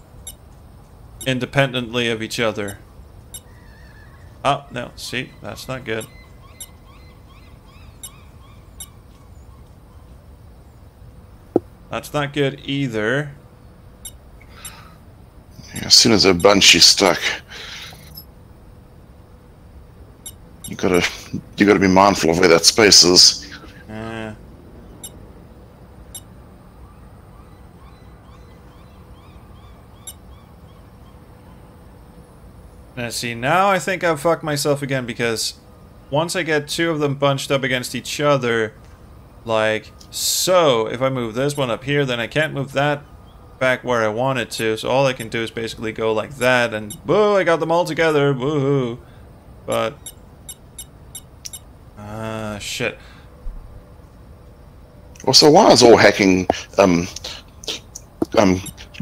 independently of each other. Oh, no, see, that's not good. That's not good either. As soon as a bunch is stuck, you gotta be mindful of where that space is. Now see, now I think I've fucked myself again, because once I get two of them bunched up against each other, like so, if I move this one up here, then I can't move that back where I want it to, so all I can do is basically go like that, and woo, I got them all together, woohoo. But shit. Also, why is all hacking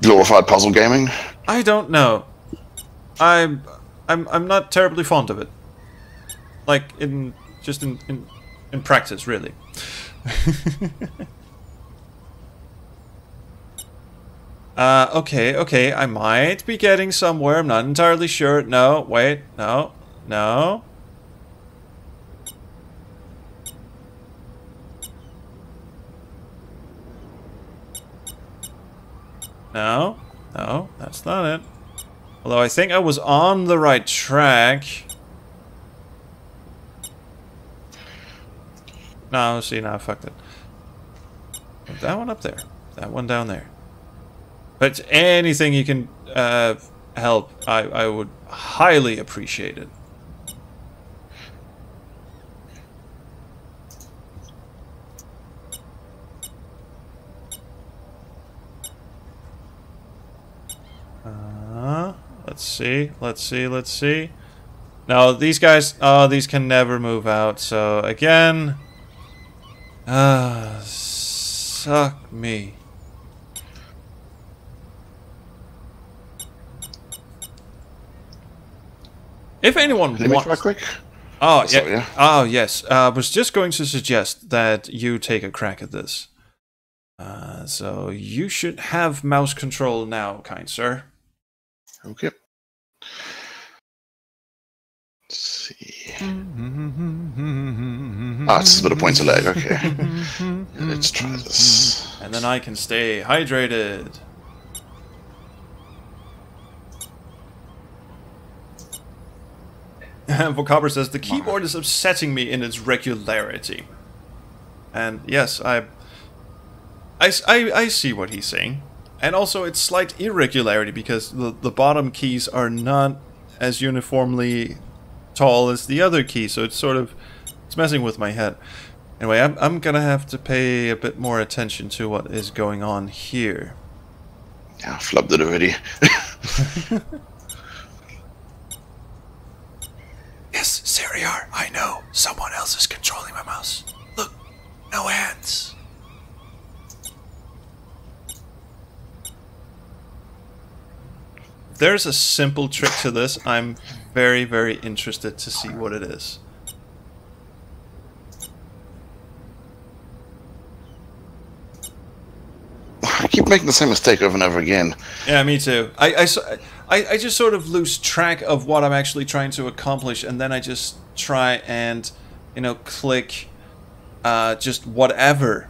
glorified puzzle gaming? I don't know. I'm not terribly fond of it. Like in practice, really. Okay, I might be getting somewhere. I'm not entirely sure. No, wait, no. No, that's not it. Although I think I was on the right track. No, see, now I fucked it. Put that one up there. That one down there. But anything you can help, I would highly appreciate it. Let's see. No, these guys, these can never move out, so again, suck me. If anyone wants... Right quick? Oh, so, yeah. Oh, yes. I was just going to suggest that you take a crack at this. So you should have mouse control now, kind sir. Okay. Let's see. It's a bit of points of lag. Okay. Let's try this. And then I can stay hydrated. Vocaber says, the keyboard is upsetting me in its regularity. And yes, I see what he's saying. And also its slight irregularity, because the bottom keys are not as uniformly tall as the other key, so it's sort of, it's messing with my head. Anyway, I'm gonna have to pay a bit more attention to what is going on here. Yeah, I flubbed it already. Yes, Seriar, I know. Someone else is controlling my mouse. Look, no hands. There's a simple trick to this. I'm very, very interested to see what it is. I keep making the same mistake over and over again. Yeah, me too. I just sort of lose track of what I'm actually trying to accomplish, and then I just try and, click just whatever.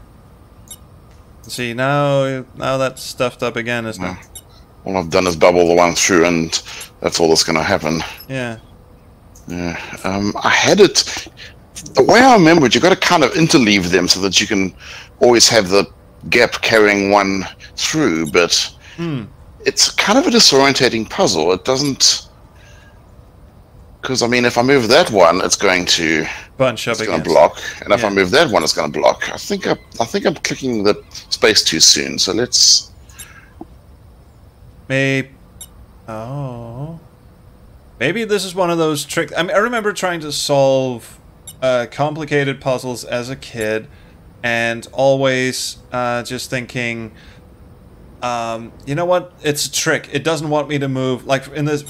See, now that's stuffed up again, isn't it? All I've done is bubble the one through, and that's all that's going to happen. Yeah. Yeah. I had it... The way I remember it, you've got to kind of interleave them so that you can always have the gap carrying one through, but it's kind of a disorientating puzzle. It doesn't Because I mean, if I move that one, it's going to Bunch up it's going against. to block, and if I Yeah. move that one, it's going to block. I think I'm clicking the space too soon. So let's. Maybe. Oh. Maybe this is one of those tricks. I mean, I remember trying to solve complicated puzzles as a kid, and always just thinking, you know what? It's a trick. It doesn't want me to move. Like in this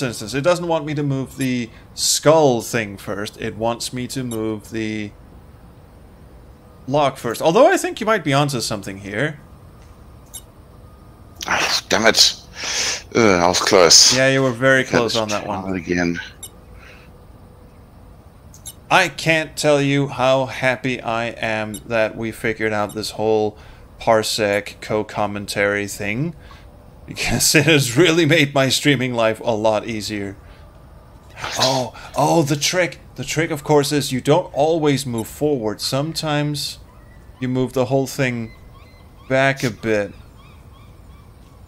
instance, it doesn't want me to move the skull thing first. It wants me to move the lock first. Although I think you might be onto something here. Ah, damn it! I was close. Yeah, you were very close Let's on that try one. it again. I can't tell you how happy I am that we figured out this whole parsec co-commentary thing, because it has really made my streaming life a lot easier. Oh, the trick. The trick, of course, is you don't always move forward. Sometimes you move the whole thing back a bit.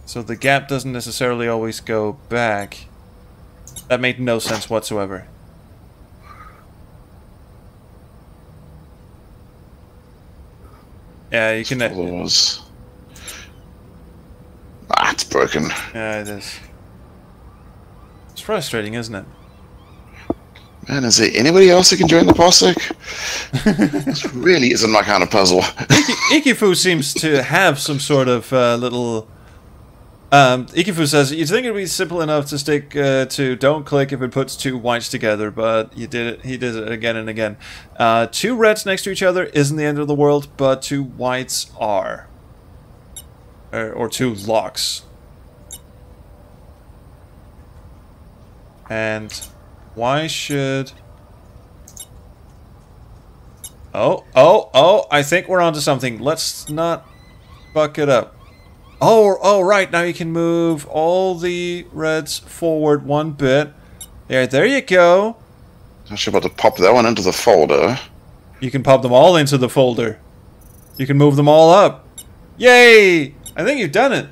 So the gap doesn't necessarily always go back. That made no sense whatsoever. Yeah, you can... Was... it's broken. Yeah, it is. It's frustrating, isn't it? Man, is there anybody else who can join the parsec? This really isn't my kind of puzzle. Ikifu seems to have some sort of little... Ikifu says, you think it would be simple enough to stick to don't click if it puts two whites together, but he did it again and again. Two reds next to each other isn't the end of the world, but two whites are. Or two locks. And why should... Oh, I think we're onto something. Let's not fuck it up. Oh, right, now you can move all the reds forward one bit. There you go. I'm actually about to pop that one into the folder. You can pop them all into the folder. You can move them all up. Yay! I think you've done it.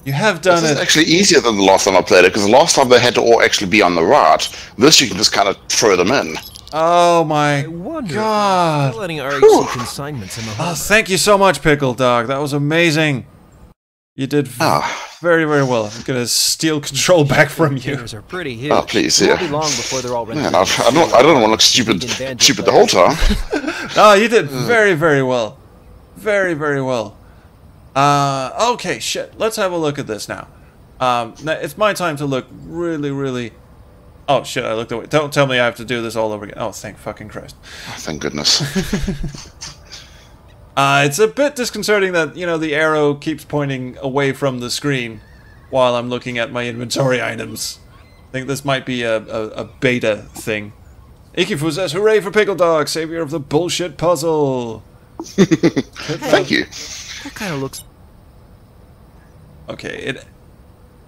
You have done This is it. actually easier than the last time I played it, because the last time they had to all actually be on the right. This you can just kind of throw them in. Oh my I wonder god. if they're letting RHC consignments in the Oh, harbor. thank you so much, PickledDog. That was amazing. You did very, very well. I'm gonna steal control back from you. Containers are pretty huge. Oh, please, It won't yeah. be long before they're all ready. Man, I don't want to look stupid the whole time. Oh, you did very, very well. Very, very well. Okay, shit. Let's have a look at this now. Now it's my time to look really, really... Oh, shit, I looked away. Don't tell me I have to do this all over again. Oh, thank fucking Christ. Oh, thank goodness. It's a bit disconcerting that, you know, the arrow keeps pointing away from the screen while I'm looking at my inventory items. I think this might be a beta thing. Ikifu says, hooray for PickledDog, savior of the bullshit puzzle. Thank you. That kind of looks... Okay,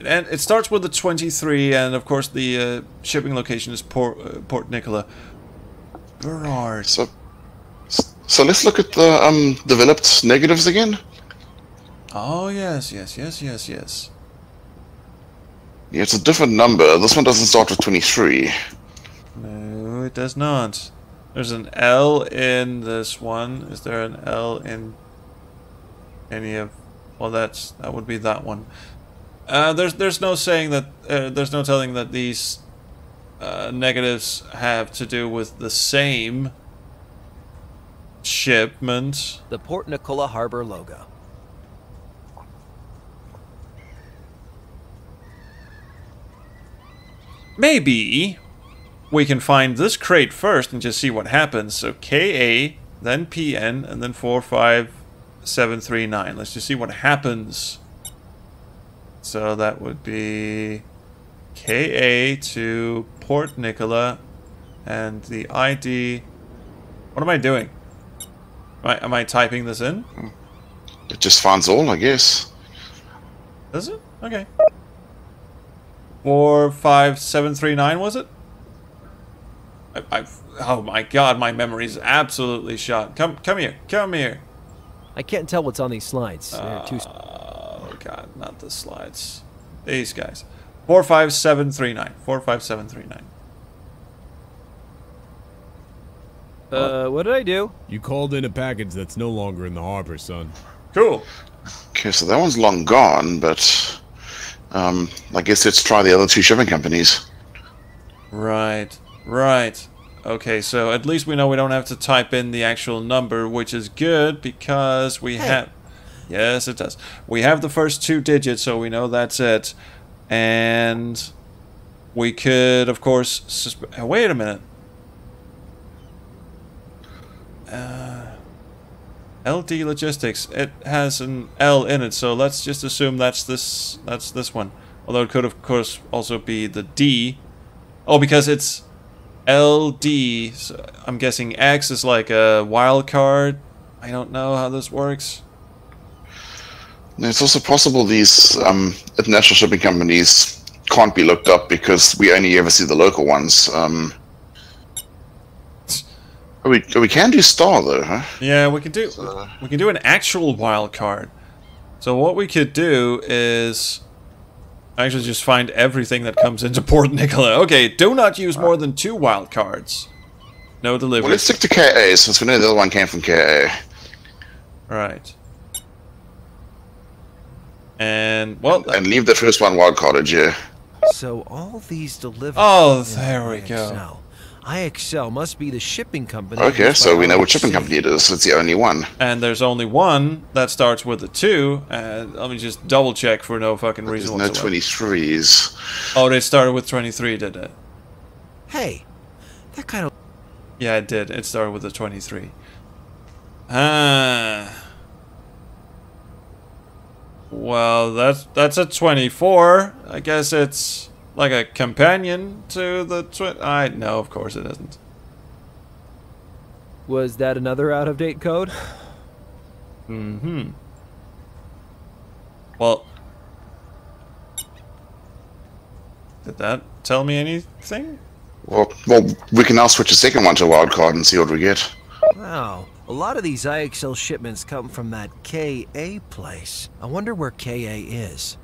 it starts with the 23, and of course the shipping location is Port Nicola. Berard. So let's look at the developed negatives again. Oh, yes. Yeah, it's a different number. This one doesn't start with 23. No, it does not. There's an L in this one. Is there an L in any of... Well, that would be that one. There's no saying that... there's no telling that these negatives have to do with the same shipment. The Port Nicola Harbor logo. Maybe we can find this crate first and just see what happens. So KA, then PN, and then 45739. Let's just see what happens. So that would be KA to Port Nicola, and the ID... What am I doing? Am I typing this in? It just finds all, I guess. Does it? Okay. 45739, was it? Oh my god, my memory is absolutely shot. Come here. I can't tell what's on these slides. They're too... Oh god, not the slides. These guys. 45739. What did I do? You called in a package that's no longer in the harbor, son. Cool. Okay, so that one's long gone, but I guess let's try the other two shipping companies. Right. Okay, so at least we know we don't have to type in the actual number, which is good because we have... Yes, it does. We have the first 2 digits, so we know that's it. And we could, of course... wait a minute. LD Logistics. It has an L in it, so let's just assume that's this one. Although it could, of course, also be the D. Oh, because it's LD, so I'm guessing X is like a wild card. I don't know how this works. It's also possible these international shipping companies can't be looked up because we only ever see the local ones. We can do Star though, huh? Yeah, we can do an actual wild card. So what we could do is actually just find everything that comes into Port Nicola. Okay, do not use more than 2 wild cards. No delivery. Well, let's stick to KA since we know the other one came from KA. Right. And well, and leave the first one wild carded, yeah. So all these deliveries... Oh, there we go. IXL must be the shipping company. Okay, so we know what shipping company it is. It's the only one. And there's only one that starts with a 2. And let me just double check for no fucking reason there's whatsoever. no 23s. Oh, they started with 23, did it? Hey, that kind of... Yeah, it did. It started with a 23. Ah. Well, that's a 24. I guess it's like a companion to the no, of course it isn't. Was that another out-of-date code? Mm-hmm. Well, did that tell me anything? Well, we can now switch a second one to a wild card and see what we get. Wow, a lot of these IXL shipments come from that KA place. I wonder where KA is.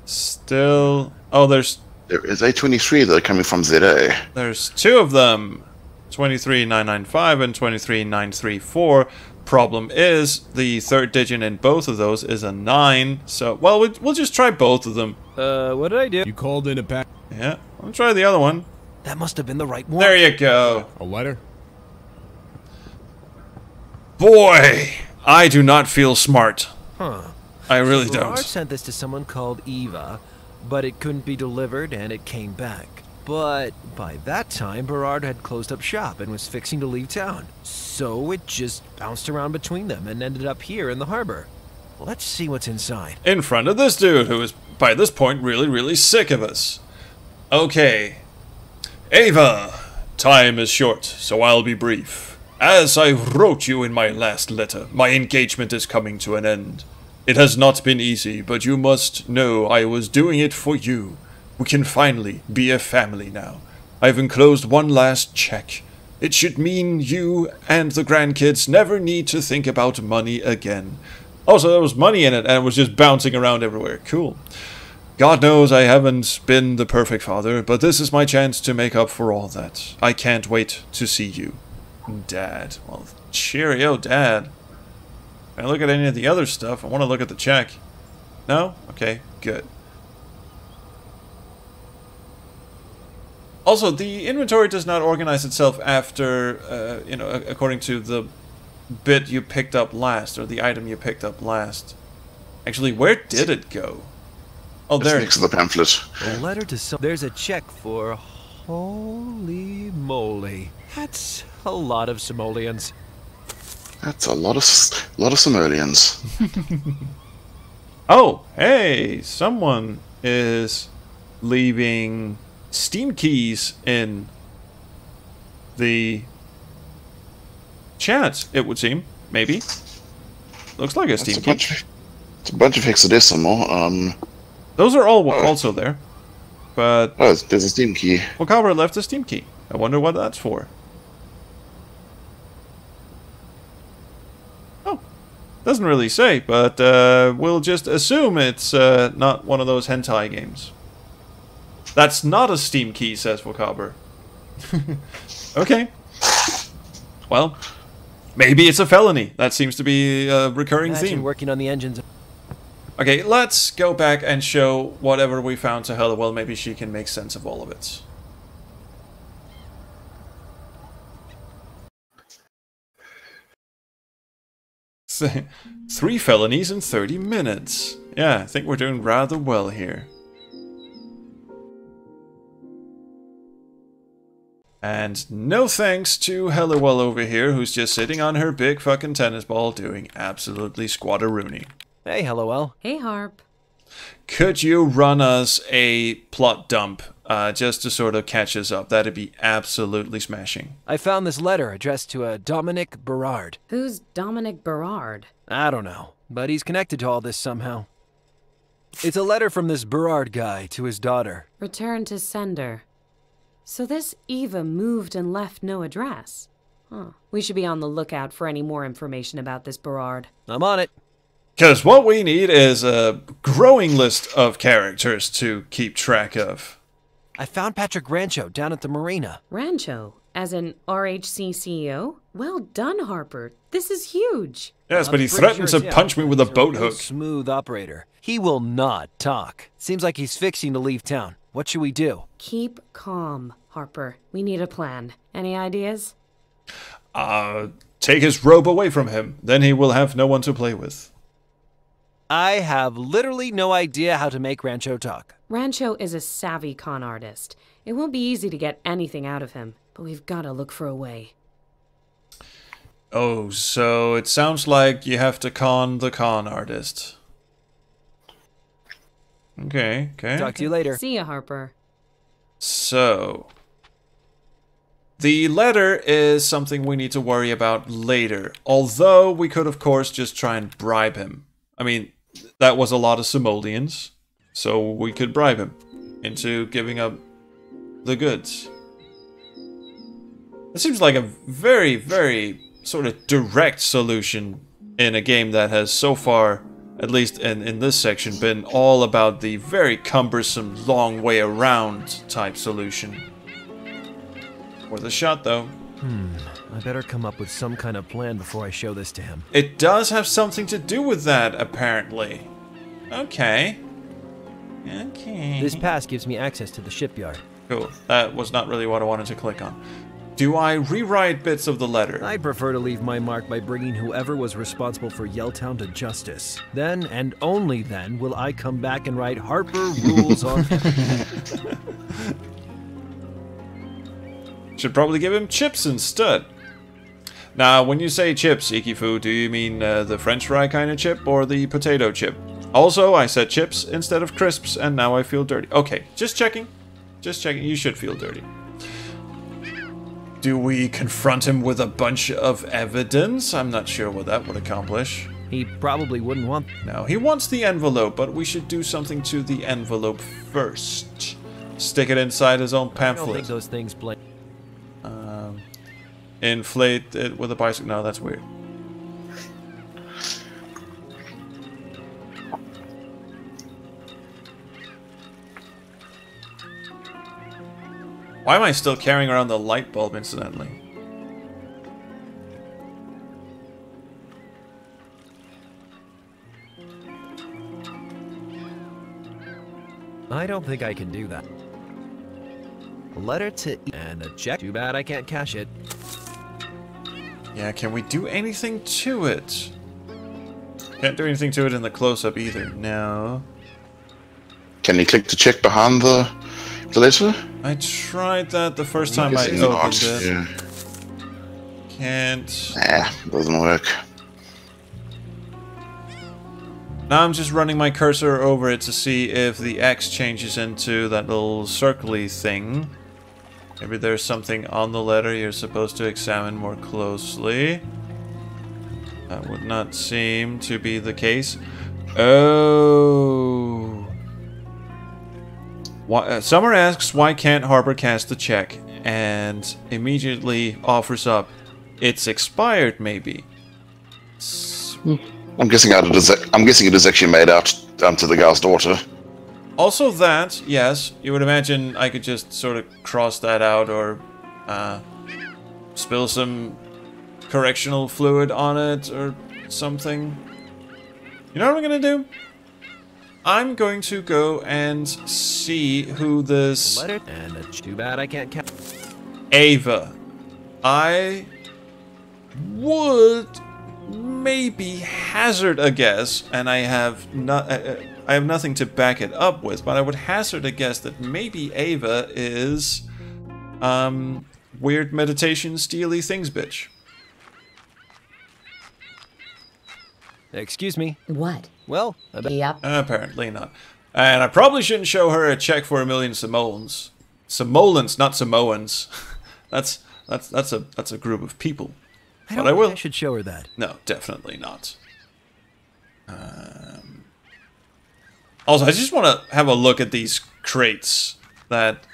Still... Oh, there is A23 that are coming from ZA. There's 2 of them. 23995 and 23934. Problem is, the 3rd digit in both of those is a 9. So, well, we'll just try both of them. What did I do? You called in a pack. Yeah, I'll try the other one. That must have been the right one. There you go. A letter? Boy, I do not feel smart. Huh. I really Gerard don't. sent this to someone called Eva, but it couldn't be delivered and it came back. But by that time, Berard had closed up shop and was fixing to leave town. So it just bounced around between them and ended up here in the harbor. Let's see what's inside. In front of this dude who is, by this point, really, really sick of us. Okay. Ava, time is short, so I'll be brief. As I wrote you in my last letter, my engagement is coming to an end. It has not been easy, but you must know I was doing it for you. We can finally be a family now. I've enclosed one last check. It should mean you and the grandkids never need to think about money again. Also, there was money in it, and it was just bouncing around everywhere. Cool. God knows I haven't been the perfect father, but this is my chance to make up for all that. I can't wait to see you. Dad. Well, cheerio, Dad. Can I look at any of the other stuff? I want to look at the check. No? Okay, good. Also, the inventory does not organize itself after, according to the bit you picked up last, or the item you picked up last. Actually, where did it go? Oh, there. Next to the pamphlet. A letter to some... There's a check for... Holy moly. That's a lot of simoleons. That's a lot of simoleons. Oh, hey, someone is leaving Steam keys in the chat, it would seem. Maybe. Looks like a Steam key. It's a bunch of hexadecimal. Those are all also there. But... Oh, there's a Steam key. Well, Calvert left a Steam key. I wonder what that's for. Oh. Doesn't really say, but we'll just assume it's not one of those hentai games. That's not a Steam key, says Wakaber. Okay. Well, maybe it's a felony. That seems to be a recurring Imagine theme. working on the engines. Okay, let's go back and show whatever we found to Halliwell. Maybe she can make sense of all of it. Three felonies in 30 minutes. Yeah, I think we're doing rather well here. And no thanks to Halliwell over here, who's just sitting on her big fucking tennis ball doing absolutely squatteroony. Hey, hello, Hey, Harp. Could you run us a plot dump just to sort of catch us up? That'd be absolutely smashing. I found this letter addressed to a Dominic Berard. Who's Dominic Berard? I don't know, but he's connected to all this somehow. It's a letter from this Berard guy to his daughter. Return to sender. So this Eva moved and left no address. Huh. We should be on the lookout for any more information about this Berard. I'm on it. Because what we need is a growing list of characters to keep track of. I found Patrick Rancho down at the marina. Rancho, as in RHC CEO? Well done, Harper. This is huge. Yes, but he I'm pretty threatened sure to it's punch me with a He's boat real hook. Smooth operator. He will not talk. Seems like he's fixing to leave town. What should we do? Keep calm, Harper. We need a plan. Any ideas? Take his robe away from him. Then he will have no one to play with. I have literally no idea how to make Rancho talk. Rancho is a savvy con artist. It won't be easy to get anything out of him, but we've got to look for a way. Oh, so it sounds like you have to con the con artist. Okay. Talk to you later. See ya, Harper. So, the letter is something we need to worry about later. Although we could, of course, just try and bribe him. I mean, that was a lot of simoleons, so we could bribe him into giving up the goods. It seems like a very, very sort of direct solution in a game that has so far, at least in this section, been all about the very cumbersome, long way around type solution. Worth a shot, though. I better come up with some kind of plan before I show this to him. It does have something to do with that, apparently. Okay. This pass gives me access to the shipyard. Cool. That was not really what I wanted to click on. Do I rewrite bits of the letter? I'd prefer to leave my mark by bringing whoever was responsible for Yelltown to justice. Then, and only then, will I come back and write Harper rules on... Should probably give him chips instead. Now, when you say chips, Ikifu, do you mean the French fry kind of chip or the potato chip? Also, I said chips instead of crisps, and now I feel dirty. Okay, just checking. Just checking. You should feel dirty. Do we confront him with a bunch of evidence? I'm not sure what that would accomplish. He probably wouldn't want... No, he wants the envelope, but we should do something to the envelope first. Stick it inside his own I don't pamphlet. think those things blame... Inflate it with a bicycle. No, that's weird. Why am I still carrying around the light bulb, incidentally? I don't think I can do that. A letter to... and a check. Too bad I can't cash it. Yeah, can we do anything to it? Can't do anything to it in the close-up either. No. Can you click the check behind the letter? I tried that the first time I Guessing opened not, it. yeah. Can't. Nah, doesn't work. Now I'm just running my cursor over it to see if the X changes into that little circly thing. Maybe there's something on the letter you're supposed to examine more closely. That would not seem to be the case. Oh. Summer asks why can't Harper cast the check, and immediately offers up, it's expired maybe. I'm guessing it is actually made out to the guy's daughter. Also that, yes, you would imagine I could just sort of cross that out or spill some correctional fluid on it or something. You know what I'm gonna do? I'm going to go and see who this Letter, and it's too bad I can't count. Ava. I would maybe hazard a guess, and I have nothing to back it up with, but I would hazard a guess that maybe Ava is weird meditation steely things bitch. Excuse me. What? Well, Yep. Apparently not. And I probably shouldn't show her a check for 1,000,000 simoleons. Simoleons, not Samoans. that's a group of people. I don't But I think will. I should show her that. No, definitely not. Also, I just want to have a look at these crates that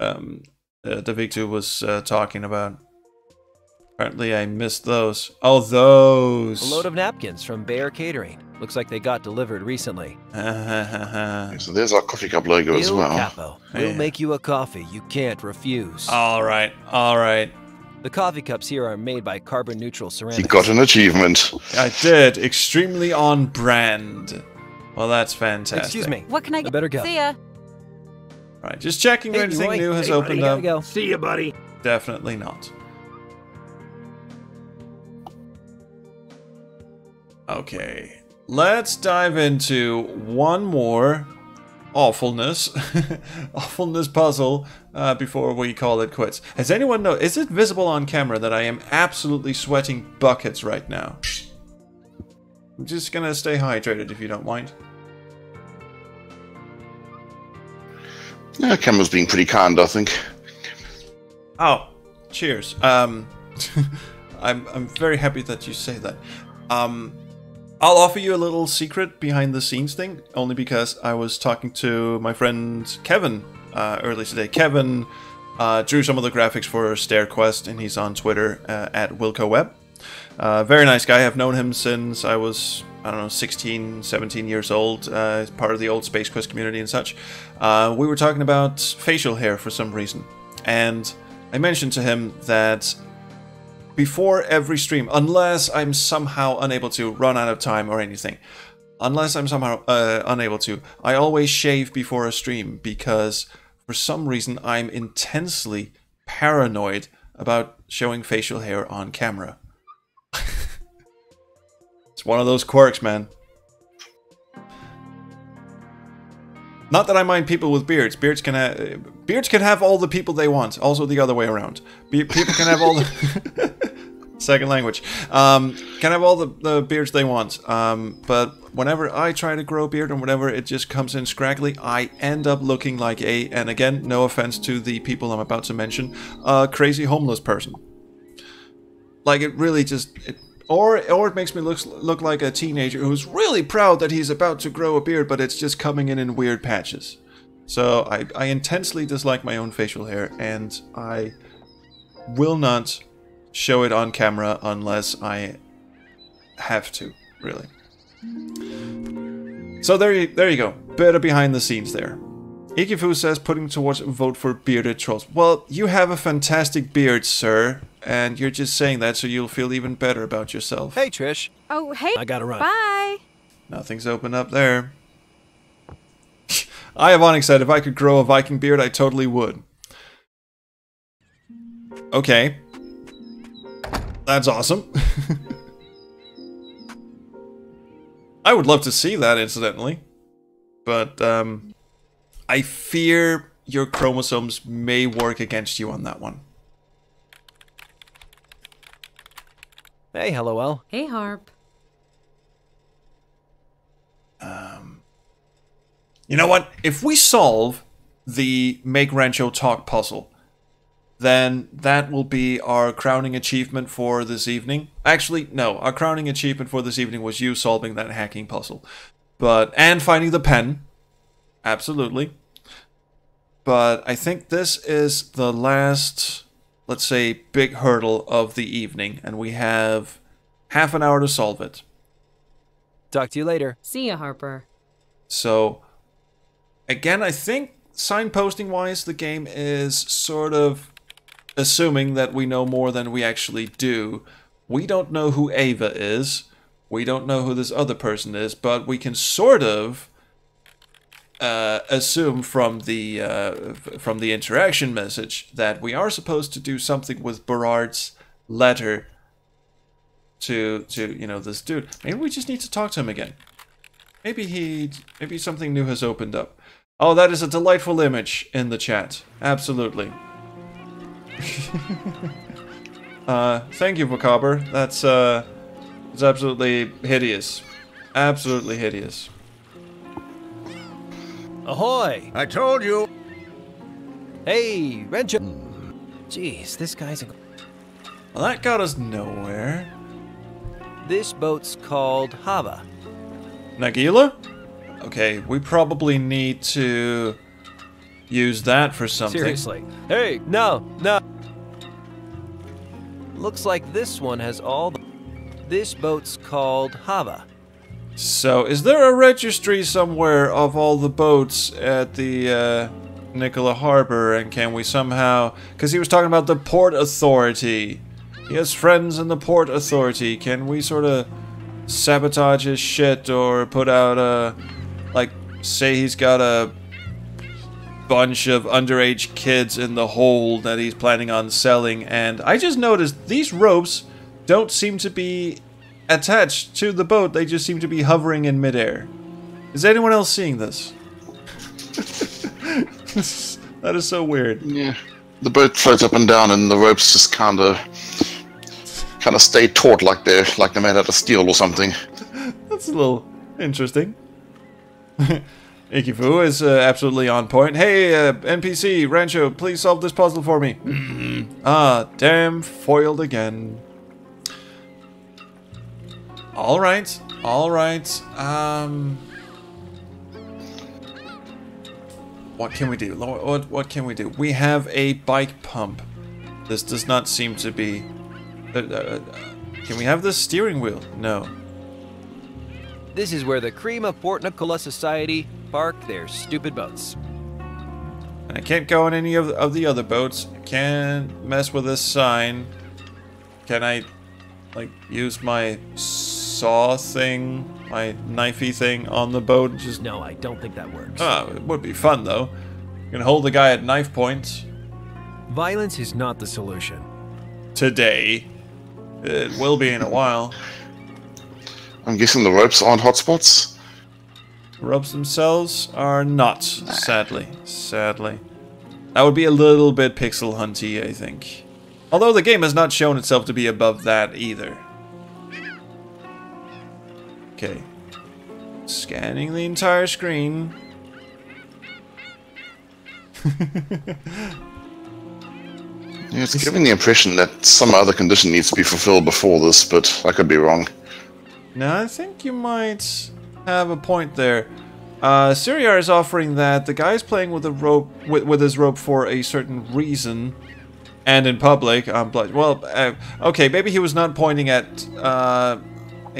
Davictu was talking about. Apparently, I missed those. Oh, those. A load of napkins from Bear Catering. Looks like they got delivered recently. So there's our coffee cup logo as Il well. Capo. We'll Yeah. make you a coffee you can't refuse. All right, all right. The coffee cups here are made by carbon-neutral ceramics. You got an achievement. I did. Extremely on brand. Well, that's fantastic. Excuse me. What can I I get? better go. See ya. Right, just checking if Hey, anything Roy. new has Hey, opened buddy, up. gotta go. See you, buddy. Definitely not. Okay, let's dive into one more awfulness puzzle before we call it quits. Has anyone know? Is it visible on camera that I am absolutely sweating buckets right now? I'm just gonna stay hydrated if you don't mind. Yeah, camera's being pretty kind, I think. Oh, cheers. I'm very happy that you say that. I'll offer you a little secret behind the scenes thing, only because I was talking to my friend Kevin earlier today. Kevin drew some of the graphics for StairQuest, and he's on Twitter at WilcoWeb. Very nice guy. I've known him since I was, 16, 17 years old, part of the old Space Quest community and such. We were talking about facial hair for some reason, and I mentioned to him that before every stream, unless I'm somehow unable to run out of time or anything, unless I'm somehow unable to, I always shave before a stream because for some reason I'm intensely paranoid about showing facial hair on camera. It's one of those quirks, man. Not that I mind people with beards. Beards can have all the people they want. Also the other way around. People can have all the second language. Can have all the beards they want. But whenever I try to grow a beard and whenever it just comes in scraggly, I end up looking like and again, no offense to the people I'm about to mention, a crazy homeless person. Like it really just. Or it makes me look like a teenager who's really proud that he's about to grow a beard, but it's just coming in weird patches. So I intensely dislike my own facial hair, and I will not show it on camera unless I have to, really. So there you go. Bit of behind the scenes there. Ikifu says, putting towards a vote for bearded trolls. Well, you have a fantastic beard, sir. And you're just saying that so you'll feel even better about yourself. Hey, Trish. Oh, hey. I gotta run. Bye. Nothing's open up there. Iavonic said, if I could grow a Viking beard, I totally would. Okay. That's awesome. I would love to see that, incidentally. But, I fear your chromosomes may work against you on that one. Hey, LOL. Hey, Harp. You know what? If we solve the Make Rancho Talk puzzle, then that will be our crowning achievement for this evening. Actually, no. Our crowning achievement for this evening was you solving that hacking puzzle. And finding the pen. Absolutely. But I think this is the last, let's say, big hurdle of the evening. And we have half an hour to solve it. Talk to you later. See ya, Harper. So, again, I think signposting-wise, the game is sort of assuming that we know more than we actually do. We don't know who Ava is. We don't know who this other person is, but we can sort of assume from the interaction message that we are supposed to do something with Berard's letter to this dude. Maybe we just need to talk to him again. Maybe something new has opened up. Oh, that is a delightful image in the chat. Absolutely. Thank you, Macabre. That's it's absolutely hideous. Absolutely hideous. Ahoy! I told you. Hey, Rancho. Jeez, this guy's a... Well, that got us nowhere. This boat's called Hava. Nagila? Okay, we probably need to use that for something. Seriously. Hey, no. Looks like this one has all the... This boat's called Hava. So, is there a registry somewhere of all the boats at the Nicola Harbor, and can we somehow... Because he was talking about the Port Authority. He has friends in the Port Authority. Can we sort of sabotage his shit or put out a... Like, say he's got a bunch of underage kids in the hold that he's planning on selling, and I just noticed these ropes don't seem to be attached to the boat. They just seem to be hovering in midair. Is anyone else seeing this? That is so weird. Yeah, the boat floats up and down, and the ropes just kind of stay taut, like they're made out of steel or something. That's a little interesting. Ikifu is absolutely on point. Hey, NPC, Rancho, please solve this puzzle for me. Ah, damn, foiled again. Alright. What can we do? What can we do? We have a bike pump. This does not seem to be... can we have this steering wheel? No. This is where the cream of Port Nicola society park their stupid boats. And I can't go on any of the other boats. I can't mess with this sign. Can I, like, use my saw thing, my knifey thing on the boat? Just No, I don't think that works. Oh, it would be fun though. You can hold the guy at knife point. Violence is not the solution. Today. It will be in a while. I'm guessing the ropes aren't hotspots. The ropes themselves are not, sadly. Sadly. That would be a little bit pixel hunty, I think. Although the game has not shown itself to be above that either. Okay. Scanning the entire screen. Yeah, it's giving the impression that some other condition needs to be fulfilled before this, but I could be wrong. No, I think you might have a point there. Siriar is offering that the guy's playing with a rope with his rope for a certain reason, and in public. Well, okay, maybe he was not pointing at a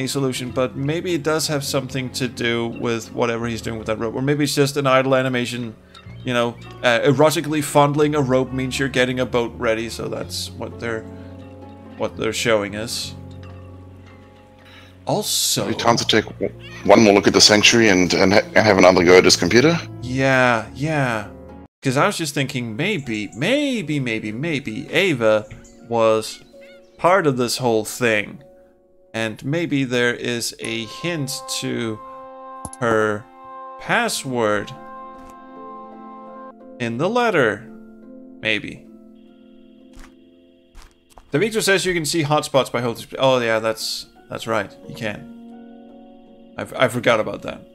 solution, but maybe it does have something to do with whatever he's doing with that rope, or maybe it's just an idle animation. You know, erotically fondling a rope means you're getting a boat ready, so that's what they're showing us. Also, Maybe time to take one more look at the sanctuary and have another go at his computer. Yeah. Because I was just thinking maybe Ava was part of this whole thing, and maybe there is a hint to her password in the letter. Maybe. The Victor says you can see hotspots by holding... Oh yeah, that's right. You can. I forgot about that.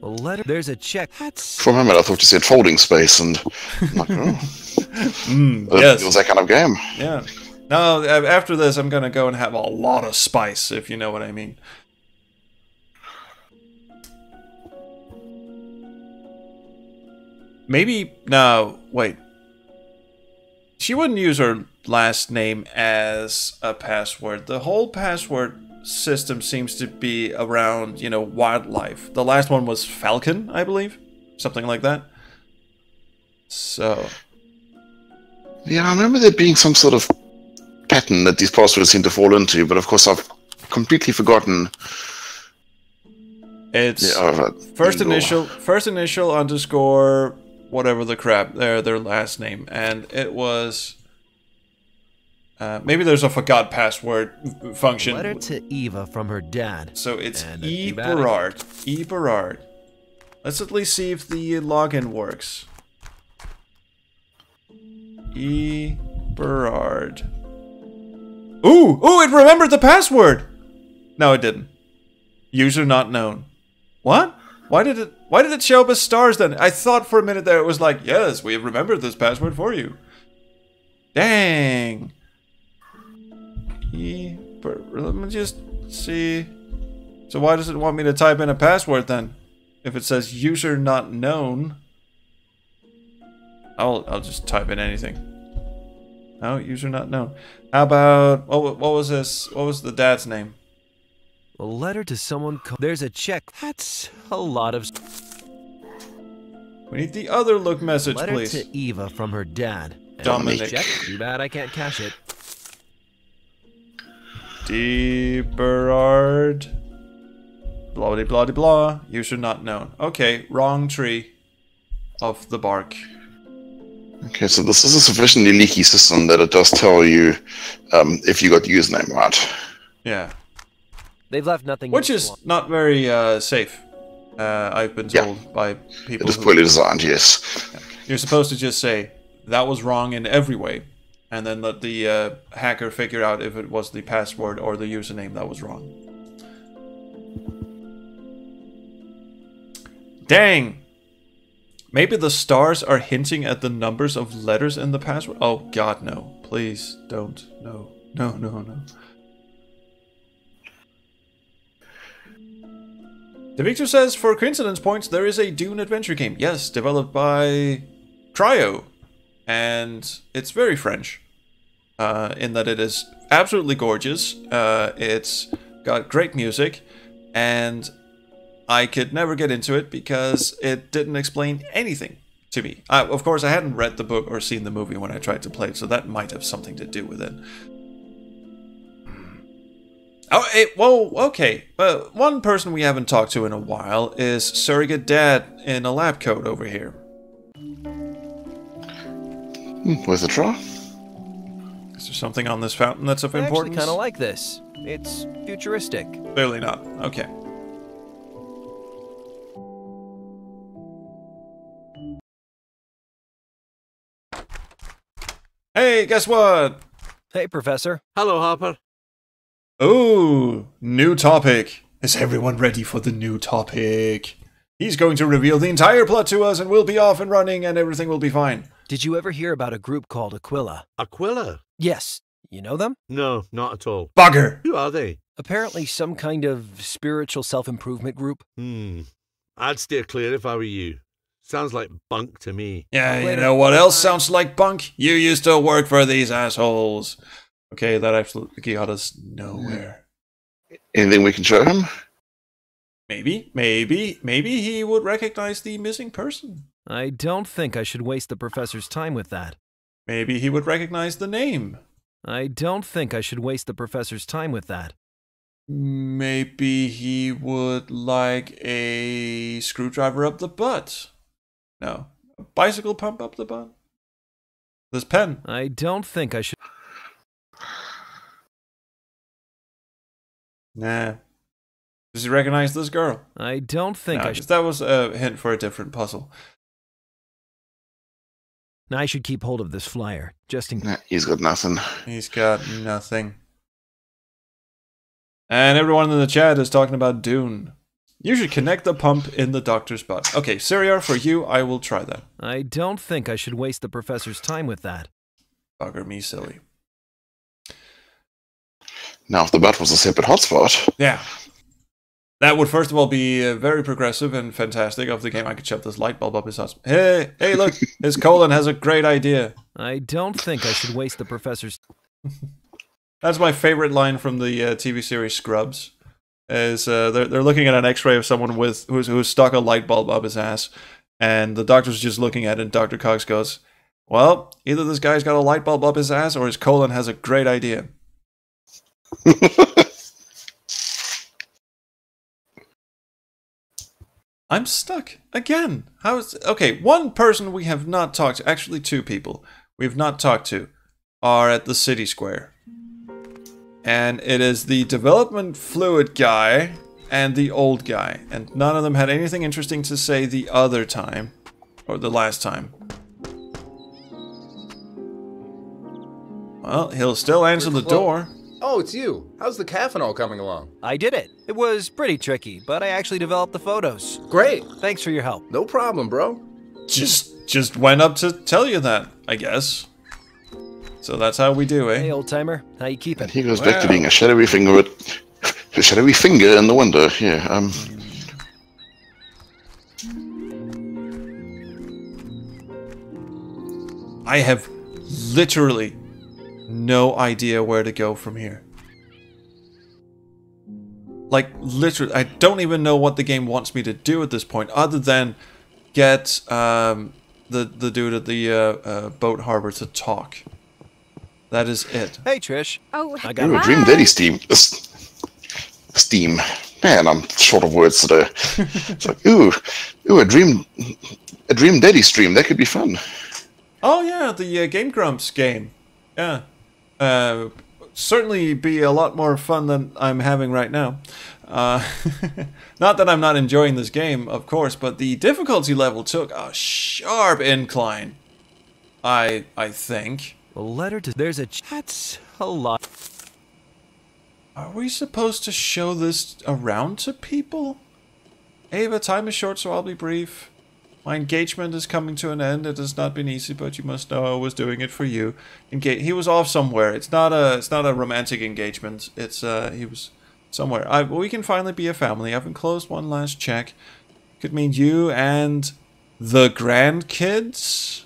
The letter... There's a check. For a moment I thought you said folding space, and I'm like, oh. Yes. It was that kind of game. Yeah. No, after this I'm gonna go and have a lot of spice, if you know what I mean. Maybe... No, wait. She wouldn't use her last name as a password. The whole password system seems to be around, you know, wildlife. The last one was Falcon, I believe. Something like that. So... Yeah, I remember there being some sort of pattern that these passwords seem to fall into, but of course I've completely forgotten. It's Yeah, first initial underscore whatever the crap their last name, and it was maybe there's a forgot password function. Letter to Eva from her dad. So it's And E Berard. E Berard. Let's at least see if the login works. E Berard. Ooh, it remembered the password. No, it didn't. User not known. What? Why did it show up as stars then? I thought for a minute there it was like, yes, we have remembered this password for you. Dang. Let me just see. So why does it want me to type in a password then? If it says user not known, I'll just type in anything. No, user not known. How about what was this? What was the dad's name? A letter to someone. There's a check. That's a lot of. We need the other look message, letter please. to Eva from her dad. And Dominic. check. Too bad I can't cash it. D. Berard. Blah blah blah blah. User not known. Okay, wrong tree of the bark. Okay, so this is a sufficiently leaky system that it does tell you if you got the username right. Yeah. They've left nothing. Which is not very safe. I've been told by people. It is poorly designed, yes. You're supposed to just say that was wrong in every way, and then let the hacker figure out if it was the password or the username that was wrong. Dang! Maybe the stars are hinting at the numbers of letters in the password. Oh God, no! Please don't. No. No. No. No. The Victor says, for coincidence points, there is a Dune adventure game. Yes, developed by Cryo. And it's very French. In that it is absolutely gorgeous. It's got great music. And I could never get into it because it didn't explain anything to me. Of course, I hadn't read the book or seen the movie when I tried to play it, so that might have something to do with it. Oh, whoa, okay. But one person we haven't talked to in a while is Surrogate Dad in a lab coat over here. Worth a try. Is there something on this fountain that's of I importance? actually kind of like this. It's futuristic. Clearly not. Okay. Hey, guess what? Hey, Professor. Hello, Harper. Ooh, new topic. Is everyone ready for the new topic? He's going to reveal the entire plot to us and we'll be off and running and everything will be fine. Did you ever hear about a group called Aquila? Aquila? Yes. You know them? No, not at all. Bugger! Who are they? Apparently some kind of spiritual self-improvement group. I'd steer clear if I were you. Sounds like bunk to me. Yeah, you know what else sounds like bunk? You used to work for these assholes. Okay, that absolutely got us nowhere. Anything we can show him? Maybe he would recognize the missing person. I don't think I should waste the professor's time with that. Maybe he would recognize the name. I don't think I should waste the professor's time with that. Maybe he would like a screwdriver up the butt. No, a bicycle pump up the butt. This pen. I don't think I should... Nah. Does he recognize this girl? I don't think I should... That was a hint for a different puzzle. I should keep hold of this flyer, just in... Nah, he's got nothing. He's got nothing. And everyone in the chat is talking about Dune. You should connect the pump in the doctor's butt. Okay, Syriar, for you, I will try that. I don't think I should waste the professor's time with that. Bugger me silly. Now, if the butt was a separate hotspot... Yeah. That would, first of all, be very progressive and fantastic of the game. I could shove this light bulb up his ass. Hey, look, his colon has a great idea. I don't think I should waste the professor's... That's my favorite line from the TV series Scrubs. Is they're looking at an X-ray of someone who's stuck a light bulb up his ass, and the doctor's just looking at it. And Dr. Cox goes, Well, either this guy's got a light bulb up his ass or his colon has a great idea. I'm stuck again. Okay, one person we have not talked to, actually 2 people we have not talked to, are at the city square. And it is the development fluid guy and the old guy. And none of them had anything interesting to say the other time. Or the last time. Well, he'll still answer the door. Oh, it's you. How's the caffeinol coming along? I did it. It was pretty tricky, but I actually developed the photos. Great. Thanks for your help. No problem, bro. Just went up to tell you that, I guess. So that's how we do, eh? Hey, old timer, how you keeping? And he goes back to being a shadowy finger in the window. Yeah. I have literally no idea where to go from here. Like, literally, I don't even know what the game wants me to do at this point, other than get the dude at the boat harbor to talk. That is it. Hey, Trish. Oh, I got Ooh, a Dream Daddy Steam. Man, I'm short of words today. It's like, ooh, a Dream Daddy stream. That could be fun. Oh yeah, the Game Grumps game. Yeah. Certainly be a lot more fun than I'm having right now. Not that I'm not enjoying this game, of course, but the difficulty level took a sharp incline. I think. A letter to... There's a... That's a lot. Are we supposed to show this around to people? Ava, time is short, so I'll be brief. My engagement is coming to an end. It has not been easy, but you must know I was doing it for you. He was off somewhere. It's not a romantic engagement. It's he was somewhere. We can finally be a family. I've enclosed one last check. Could mean you and the grandkids.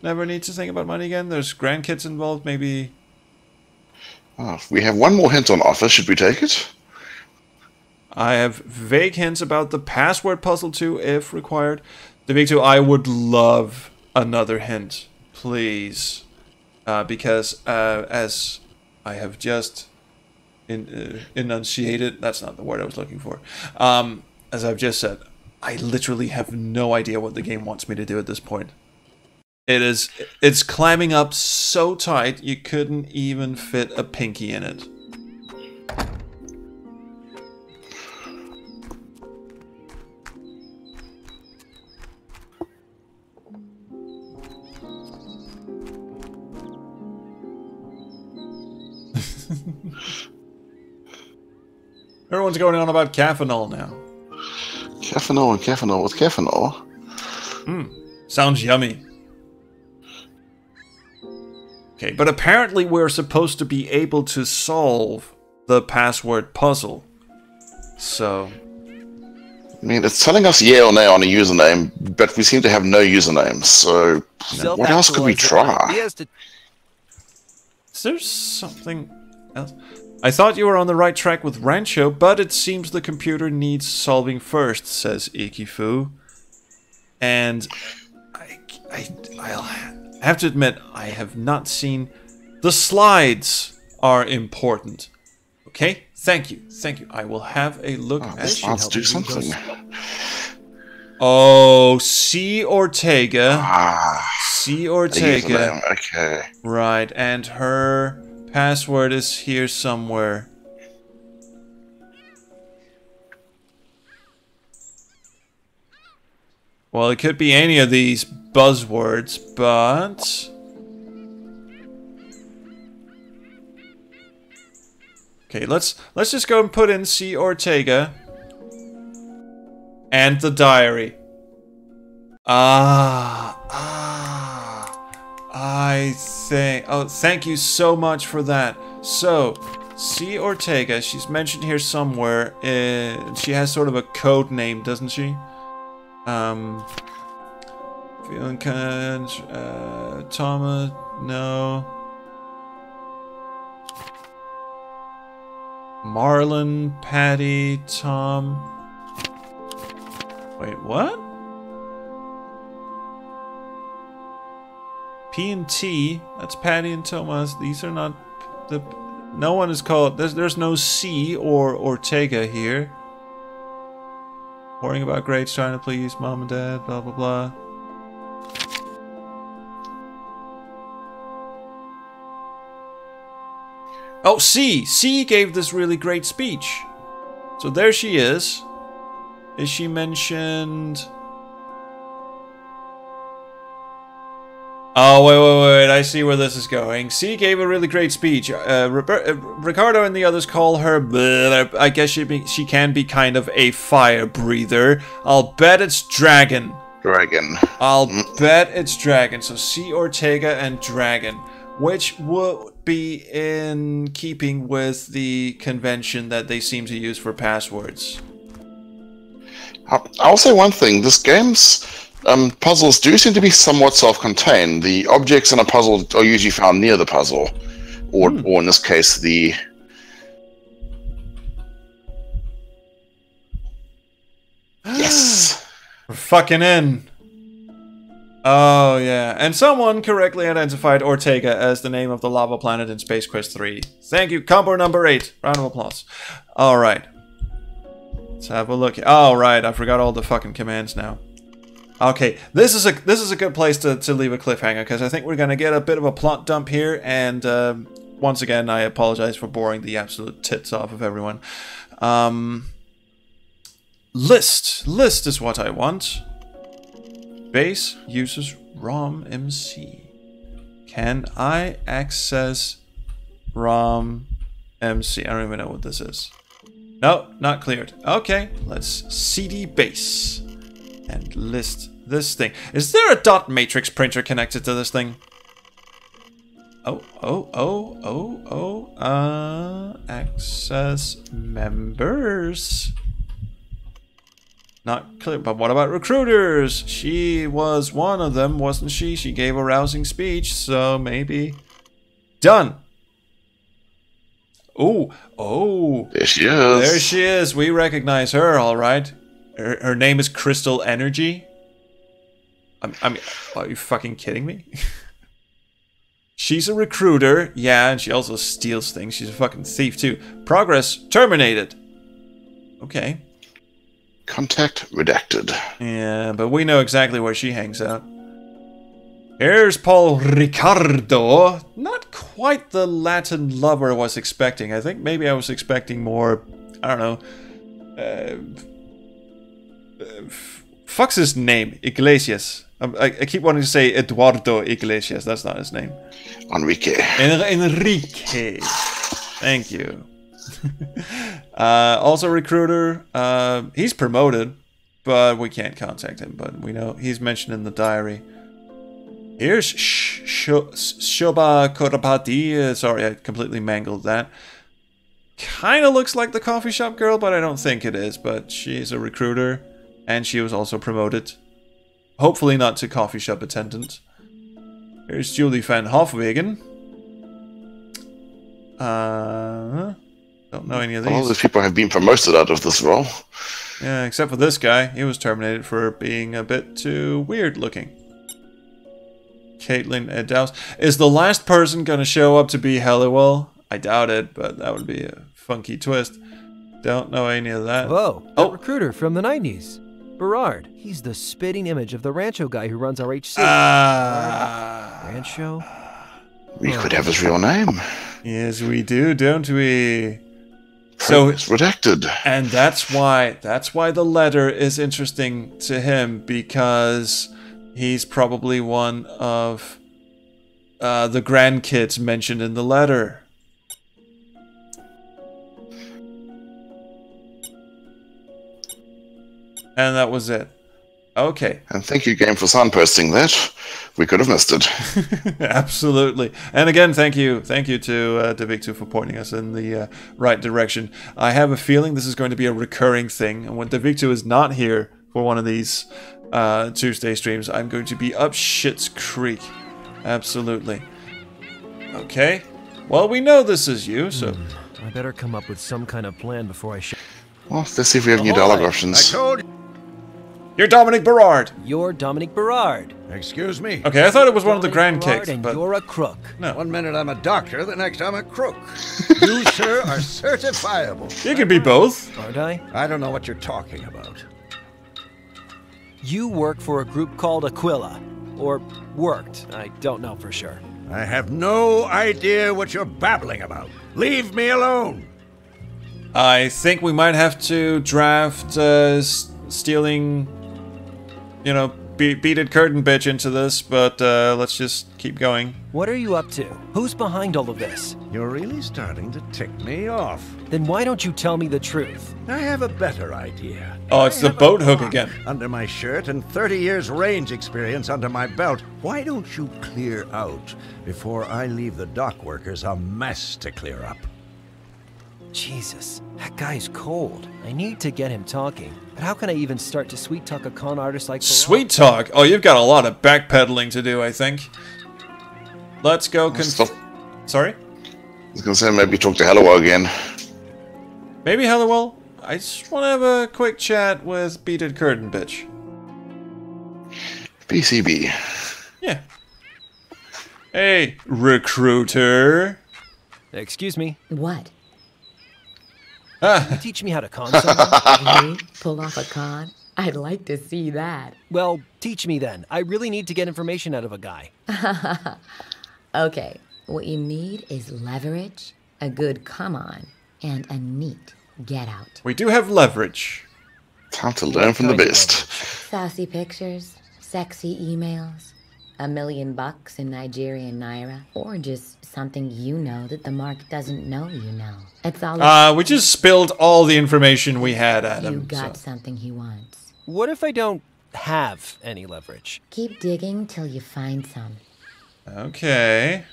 Never need to think about money again. There's grandkids involved. Maybe. Oh, we have one more hint on offer. Should we take it? I have vague hints about the password puzzle too, if required. Devicto, I would love another hint, please, because as I have just enunciated, that's not the word I was looking for. As I've just said, I literally have no idea what the game wants me to do at this point. It's climbing up so tight you couldn't even fit a pinky in it. Everyone's going on about caffeinol now. Caffeinol. What's caffeinol? Sounds yummy. Okay, but apparently we're supposed to be able to solve the password puzzle. So... I mean, it's telling us yeah or nay on a username, but we seem to have no username, so what else could we try? Is there something else? I thought you were on the right track with Rancho, but it seems the computer needs solving first, says Ikifu. And I'll have to admit, I have not seen... The slides are important. Okay? Thank you. I will have a look at it. Let's do something. Oh, C. Ortega. C. Ortega. Okay. Right, and her password is here somewhere. Well, it could be any of these buzzwords, but... Okay, let's just go and put in C. Ortega. And the diary. I think... Oh, thank you so much for that. So, C. Ortega, she's mentioned here somewhere. She has sort of a code name, doesn't she? Feeling kind... Thomas... No... Marlon, Patty, Tom... Wait, what? P and T. That's Patty and Thomas. These are not the. No one is called. There's no C or Ortega here. Worrying about grades, trying to please mom and dad. Blah blah blah. Oh, C! C gave this really great speech. So there she is. Is she mentioned? Oh, wait. I see where this is going. C gave a really great speech. Ricardo and the others call her... I guess she can be kind of a fire breather. I'll bet it's Dragon. Dragon. I'll bet it's Dragon. So C, Ortega, and Dragon. Which would be in keeping with the convention that they seem to use for passwords. I'll say one thing. This game's puzzles do seem to be somewhat self-contained. The objects in a puzzle are usually found near the puzzle. Or in this case, the... Yes! We're fucking in. Oh, yeah. And someone correctly identified Ortega as the name of the lava planet in Space Quest 3. Thank you. Combo number 8. Round of applause. Alright. Let's have a look. Alright, I forgot all the fucking commands now. Okay, this is a good place to leave a cliffhanger, because I think we're going to get a bit of a plot dump here, and once again, I apologize for boring the absolute tits off of everyone. List is what I want. Base uses ROM MC. Can I access ROM MC? I don't even know what this is. No, not cleared. Okay, let's CD base and list this thing. Is there a dot matrix printer connected to this thing? Access members. Not clear, but what about recruiters? She was one of them, wasn't she? She gave a rousing speech, so maybe... Done! Oh. There she is. There she is. We recognize her, all right. Her name is Crystal Energy. I mean, are you fucking kidding me? She's a recruiter, yeah, and she also steals things. She's a fucking thief, too. Progress terminated. Okay. Contact redacted. Yeah, but we know exactly where she hangs out. Here's Paul Ricardo. Not quite the Latin lover I was expecting. I think maybe I was expecting more, I don't know, fuck's his name? Iglesias. I keep wanting to say Eduardo Iglesias. That's not his name. Enrique. Enrique. Thank you. Also recruiter. He's promoted, but we can't contact him. But we know he's mentioned in the diary. Here's Shoba Korapati. Sorry, I completely mangled that. Kind of looks like the coffee shop girl, but I don't think it is. But she's a recruiter, and she was also promoted. Hopefully not to coffee shop attendant. Here's Julie van Hofwegen. Don't know any of these. All these people have been promoted out of this role. Yeah, except for this guy. He was terminated for being a bit too weird looking. Caitlin Edaus. Is the last person going to show up to be Halliwell? I doubt it, but that would be a funky twist. Don't know any of that. Whoa, that recruiter from the 90s. Berard. He's the spitting image of the Rancho guy who runs our HC. Rancho? We could have his real name. Yes, we do, don't we? So it's redacted. And that's why the letter is interesting to him, because he's probably one of the grandkids mentioned in the letter. And that was it. Okay. And thank you, game, for signposting that. We could have missed it. Absolutely. And again, thank you to Devictu for pointing us in the right direction. I have a feeling this is going to be a recurring thing. And when Devictu is not here for one of these Tuesday streams, I'm going to be up shit's creek. Absolutely. Okay. Well, we know this is you, so... I better come up with some kind of plan before I Well, let's see if we have new dialogue options. I told you. You're Dominic Berard. You're Dominic Berard. Excuse me? Okay, I thought it was one of the Dominic Grand Berard, Kicks, and but you're a crook. no. One minute I'm a doctor, the next I'm a crook. You, sir, are certifiable. You can be both. Aren't I? I don't know what you're talking about. You work for a group called Aquila. Or worked. I don't know for sure. I have no idea what you're babbling about. Leave me alone. I think we might have to draft stealing, beaded curtain bitch into this, but let's just keep going. What are you up to? Who's behind all of this? You're really starting to tick me off. Then why don't you tell me the truth? I have a better idea. Oh, it's I the have boat a hook lock again. Under my shirt and 30 years range experience under my belt. Why don't you clear out before I leave the dock workers a mess to clear up? Jesus, that guy's cold. I need to get him talking. But how can I even start to sweet talk a con artist like Berard? Sweet talk? Oh, you've got a lot of backpedaling to do, I think. Let's go Sorry? I was gonna say maybe talk to Hello again. Maybe Halliwell? I just want to have a quick chat with Beaded Curtain Bitch. BCB. Yeah. Hey, recruiter. Excuse me. What? You teach me how to con someone? Me? Pull off a con? I'd like to see that. Well, teach me then. I really need to get information out of a guy. Okay, what you need is leverage, a good come on, and a neat get out. We do have leverage. Time to learn from the best. Saucy pictures, sexy emails, $1 million in Nigerian naira, or just something you know that the mark doesn't know you know. It's all We just spilled all the information we had at him. you got so. something he wants. What if I don't have any leverage? Keep digging till you find some. Okay.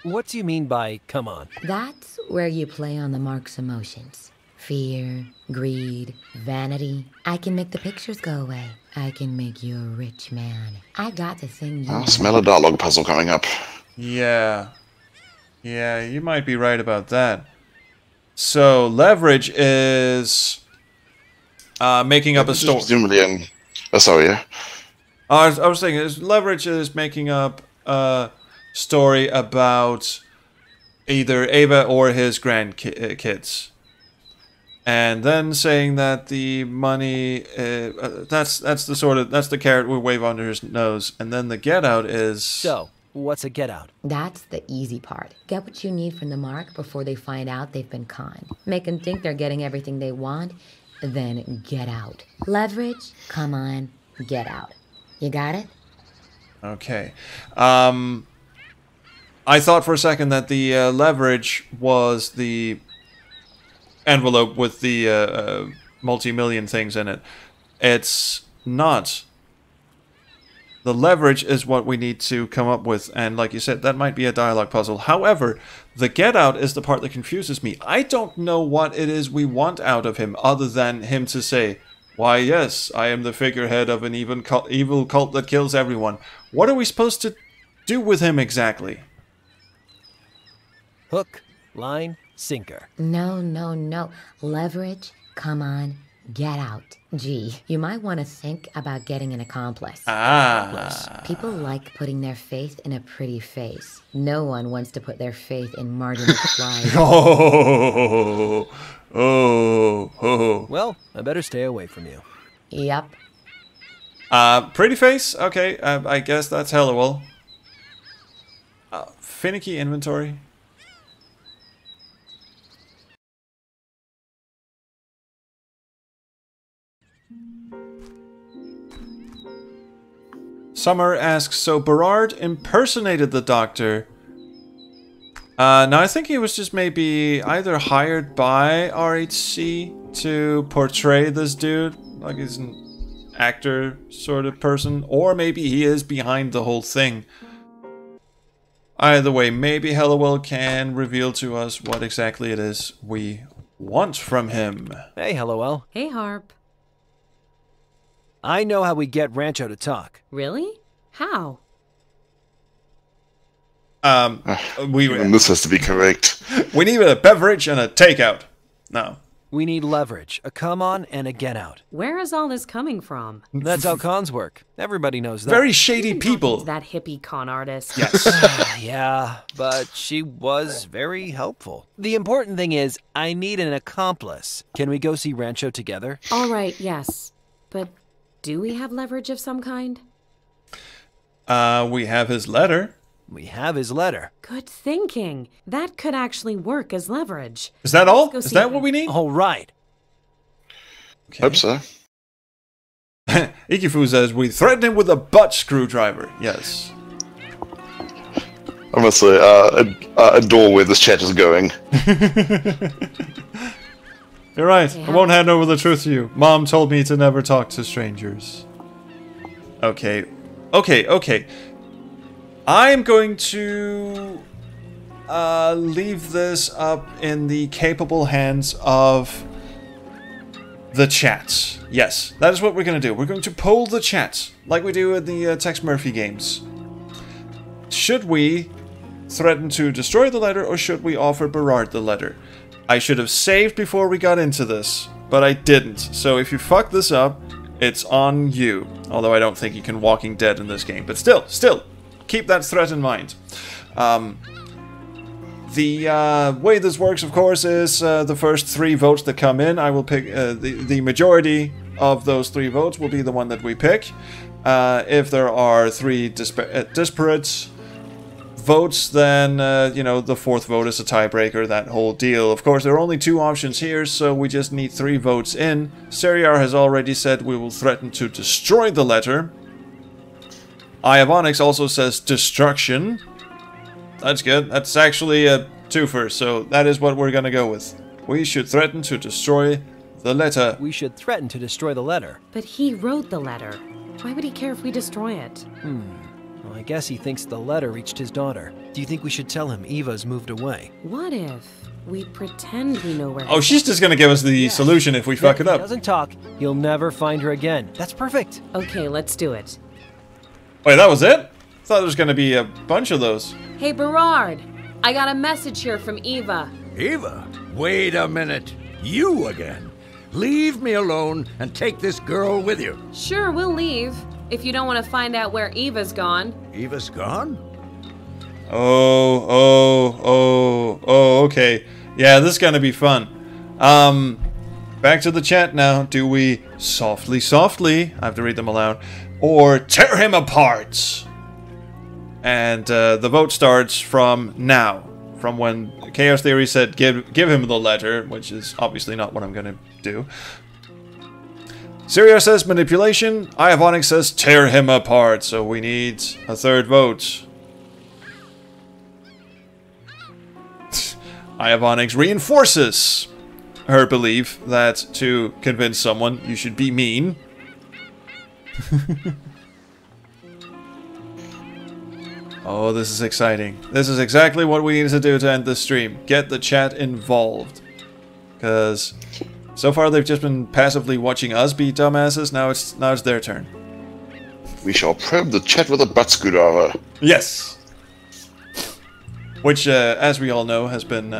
What do you mean by come on? That's where you play on the mark's emotions. Fear, greed, vanity. I can make the pictures go away. I can make you a rich man. I got the thing you I want. smell a dialogue puzzle coming up. Yeah. Yeah, you might be right about that. So, leverage is making up a story. Presumably sorry, yeah. I was thinking, leverage is making up a story about either Ava or his grandkids. And then saying that the money, that's the carrot we wave under his nose. And then the get out is... So, what's a get out? That's the easy part. Get what you need from the mark before they find out they've been conned. Make them think they're getting everything they want, then get out. Leverage, come on, get out. You got it? Okay. I thought for a second that the leverage was the envelope with the multi-million things in it. It's not. The leverage is what we need to come up with, and like you said, that might be a dialogue puzzle. However, the get out is the part that confuses me. I don't know what it is we want out of him, other than him to say, "Why, yes, I am the figurehead of an evil cult that kills everyone." What are we supposed to do with him exactly? Hook, line, sinker. No. Leverage, come on, get out. Gee, you might want to think about getting an accomplice. People like putting their faith in a pretty face. No one wants to put their faith in Marty McFly. Oh. Well, I better stay away from you. Yep. Pretty face? Okay, I guess that's Halliwell. Finicky inventory. Summer asks, so Berard impersonated the Doctor. Now I think he was just maybe either hired by RHC to portray this dude, like he's an actor sort of person, or maybe he is behind the whole thing. Either way, maybe Halliwell can reveal to us what exactly it is we want from him. Hey, Halliwell. Hey, Harp. I know how we get Rancho to talk. Really? How? Even this has to be correct. We need a beverage and a takeout. No. We need leverage, a come on and a get out. Where is all this coming from? That's how cons work. Everybody knows that. Very shady You've been talking people. to that hippie con artist. Yes. Yeah, but she was very helpful. The important thing is, I need an accomplice. Can we go see Rancho together? All right, yes. But do we have leverage of some kind? We have his letter. We have his letter. Good thinking. That could actually work as leverage. Is that all? Let's go Is see that him. what we need? All right. Okay. Hope so. Ikifu says, we threaten him with a butt screwdriver. Yes. I must say, I adore where this chat is going. You're right. Yeah. I won't hand over the truth to you. Mom told me to never talk to strangers. Okay. Okay. I'm going to leave this up in the capable hands of the chat. Yes, that is what we're going to do. We're going to poll the chat, like we do in the Tex Murphy games. Should we threaten to destroy the letter, or should we offer Berard the letter? I should have saved before we got into this, but I didn't. So if you fuck this up, it's on you. Although I don't think you can Walking Dead in this game, but still. Keep that threat in mind. The way this works, of course, is the first 3 votes that come in. I will pick the majority of those 3 votes will be the one that we pick. If there are 3 disparate votes, then the 4th vote is a tiebreaker. That whole deal. Of course, there are only 2 options here, so we just need 3 votes in. Seriar has already said we will threaten to destroy the letter. Eye of Onyx also says destruction. That's good. That's actually a twofer, so that is what we're gonna go with. We should threaten to destroy the letter. We should threaten to destroy the letter. But he wrote the letter. Why would he care if we destroy it? Well, I guess he thinks the letter reached his daughter. Do you think we should tell him Eva's moved away? What if we pretend we know where Oh, she's just gonna give us the solution if we fuck it If he up. doesn't talk, he'll never find her again. That's perfect. Okay, let's do it. Wait, that was it? Thought there was gonna be a bunch of those. Hey, Berard. I got a message here from Eva. Eva? Wait a minute. You again? Leave me alone and take this girl with you. Sure, we'll leave. If you don't want to find out where Eva's gone. Eva's gone? Oh, okay. Yeah, this is gonna be fun. Back to the chat now. Do we softly, I have to read them aloud, or tear him apart? And the vote starts from now. From when Chaos Theory said give him the letter, which is obviously not what I'm gonna do. Syria says manipulation. Eye of Onyx says tear him apart. So we need a 3rd vote. Eye of Onyx reinforces her belief that to convince someone you should be mean. Oh, this is exciting. This is exactly what we need to do to end this stream. Get the chat involved. Because so far they've just been passively watching us be dumbasses. Now it's their turn. We shall probe the chat with a butt screwdriver. Yes! Which, as we all know, has been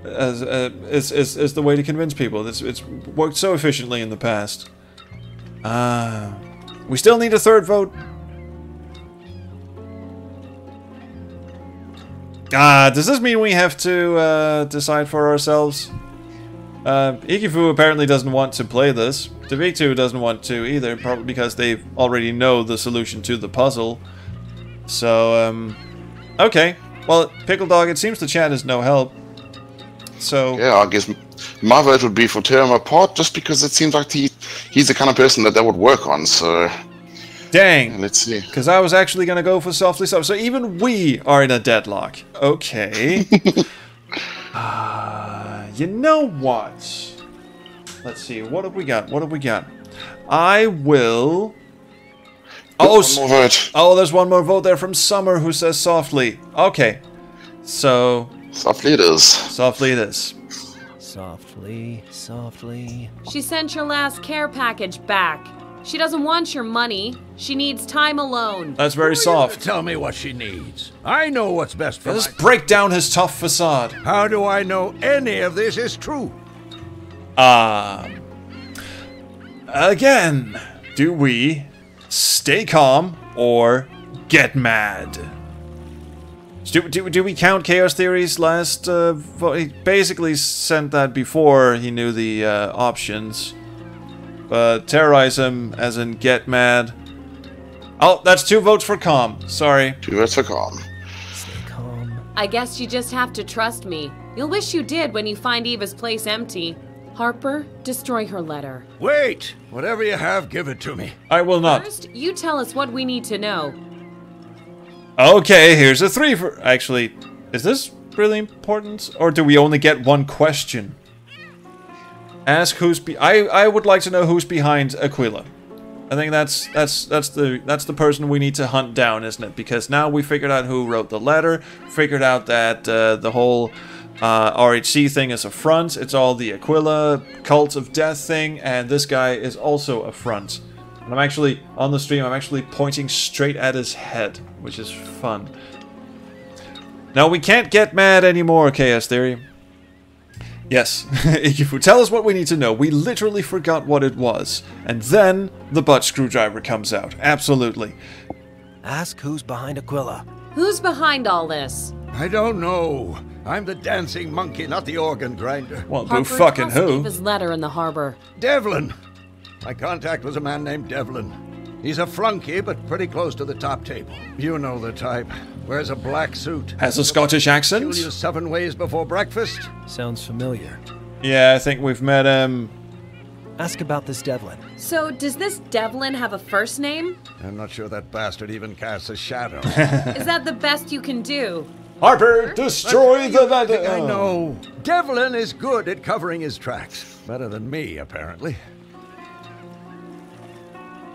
is the way to convince people. It's worked so efficiently in the past. We still need a 3rd vote. Does this mean we have to decide for ourselves? Ikifu apparently doesn't want to play this. Devictu doesn't want to either, probably because they already know the solution to the puzzle. So, okay. Well, PickledDog, it seems the chat is no help. So... Yeah, I guess my vote would be for tear him apart, just because it seems like he's the kind of person that would work on, so... Dang. Let's see. Because I was actually going to go for softly soft. So even we are in a deadlock. Okay. You know what? Let's see. What have we got? I will... Oh, one more vote. Oh, there's one more vote there from Summer who says softly. Okay. So... Softly it is. Softly it is. Softly. She sent your last care package back. She doesn't want your money. She needs time alone. That's very soft. Tell me what she needs. I know what's best for Let's break down his tough facade. How do I know any of this is true? Again, do we stay calm or get mad? Do we count Chaos Theory's last vote? He basically sent that before he knew the options. But terrorize him as in get mad. Oh, that's 2 votes for calm. Sorry. 2 votes for calm. Stay calm. I guess you just have to trust me. You'll wish you did when you find Eva's place empty. Harper, destroy her letter. Wait! Whatever you have, give it to me. I will not. First, you tell us what we need to know. Okay, here's a 3 for... Actually, is this really important? Or do we only get 1 question? Ask who's I would like to know who's behind Aquila. I think that's the person we need to hunt down, isn't it? Because now we figured out who wrote the letter, figured out that the whole RHC thing is a front. It's all the Aquila cult of death thing, and this guy is also a front. And I'm actually on the stream. I'm actually pointing straight at his head, which is fun. Now we can't get mad anymore, Chaos Theory. Yes, if you tell us what we need to know, we literally forgot what it was. And then the butt screwdriver comes out. Absolutely. Ask who's behind Aquila. Who's behind all this? I don't know. I'm the dancing monkey, not the organ grinder. Well, Harper, who fucking toss who? Eva's letter in the harbor. Devlin! My contact was a man named Devlin. He's a flunky, but pretty close to the top table. You know the type. Wears a black suit. Has a Scottish accent? Kill you 7 ways before breakfast. Sounds familiar. Yeah, I think we've met him. Ask about this Devlin. So, does this Devlin have a first name? I'm not sure that bastard even casts a shadow. Is that the best you can do? Harper, destroy the... I know. Devlin is good at covering his tracks. Better than me, apparently.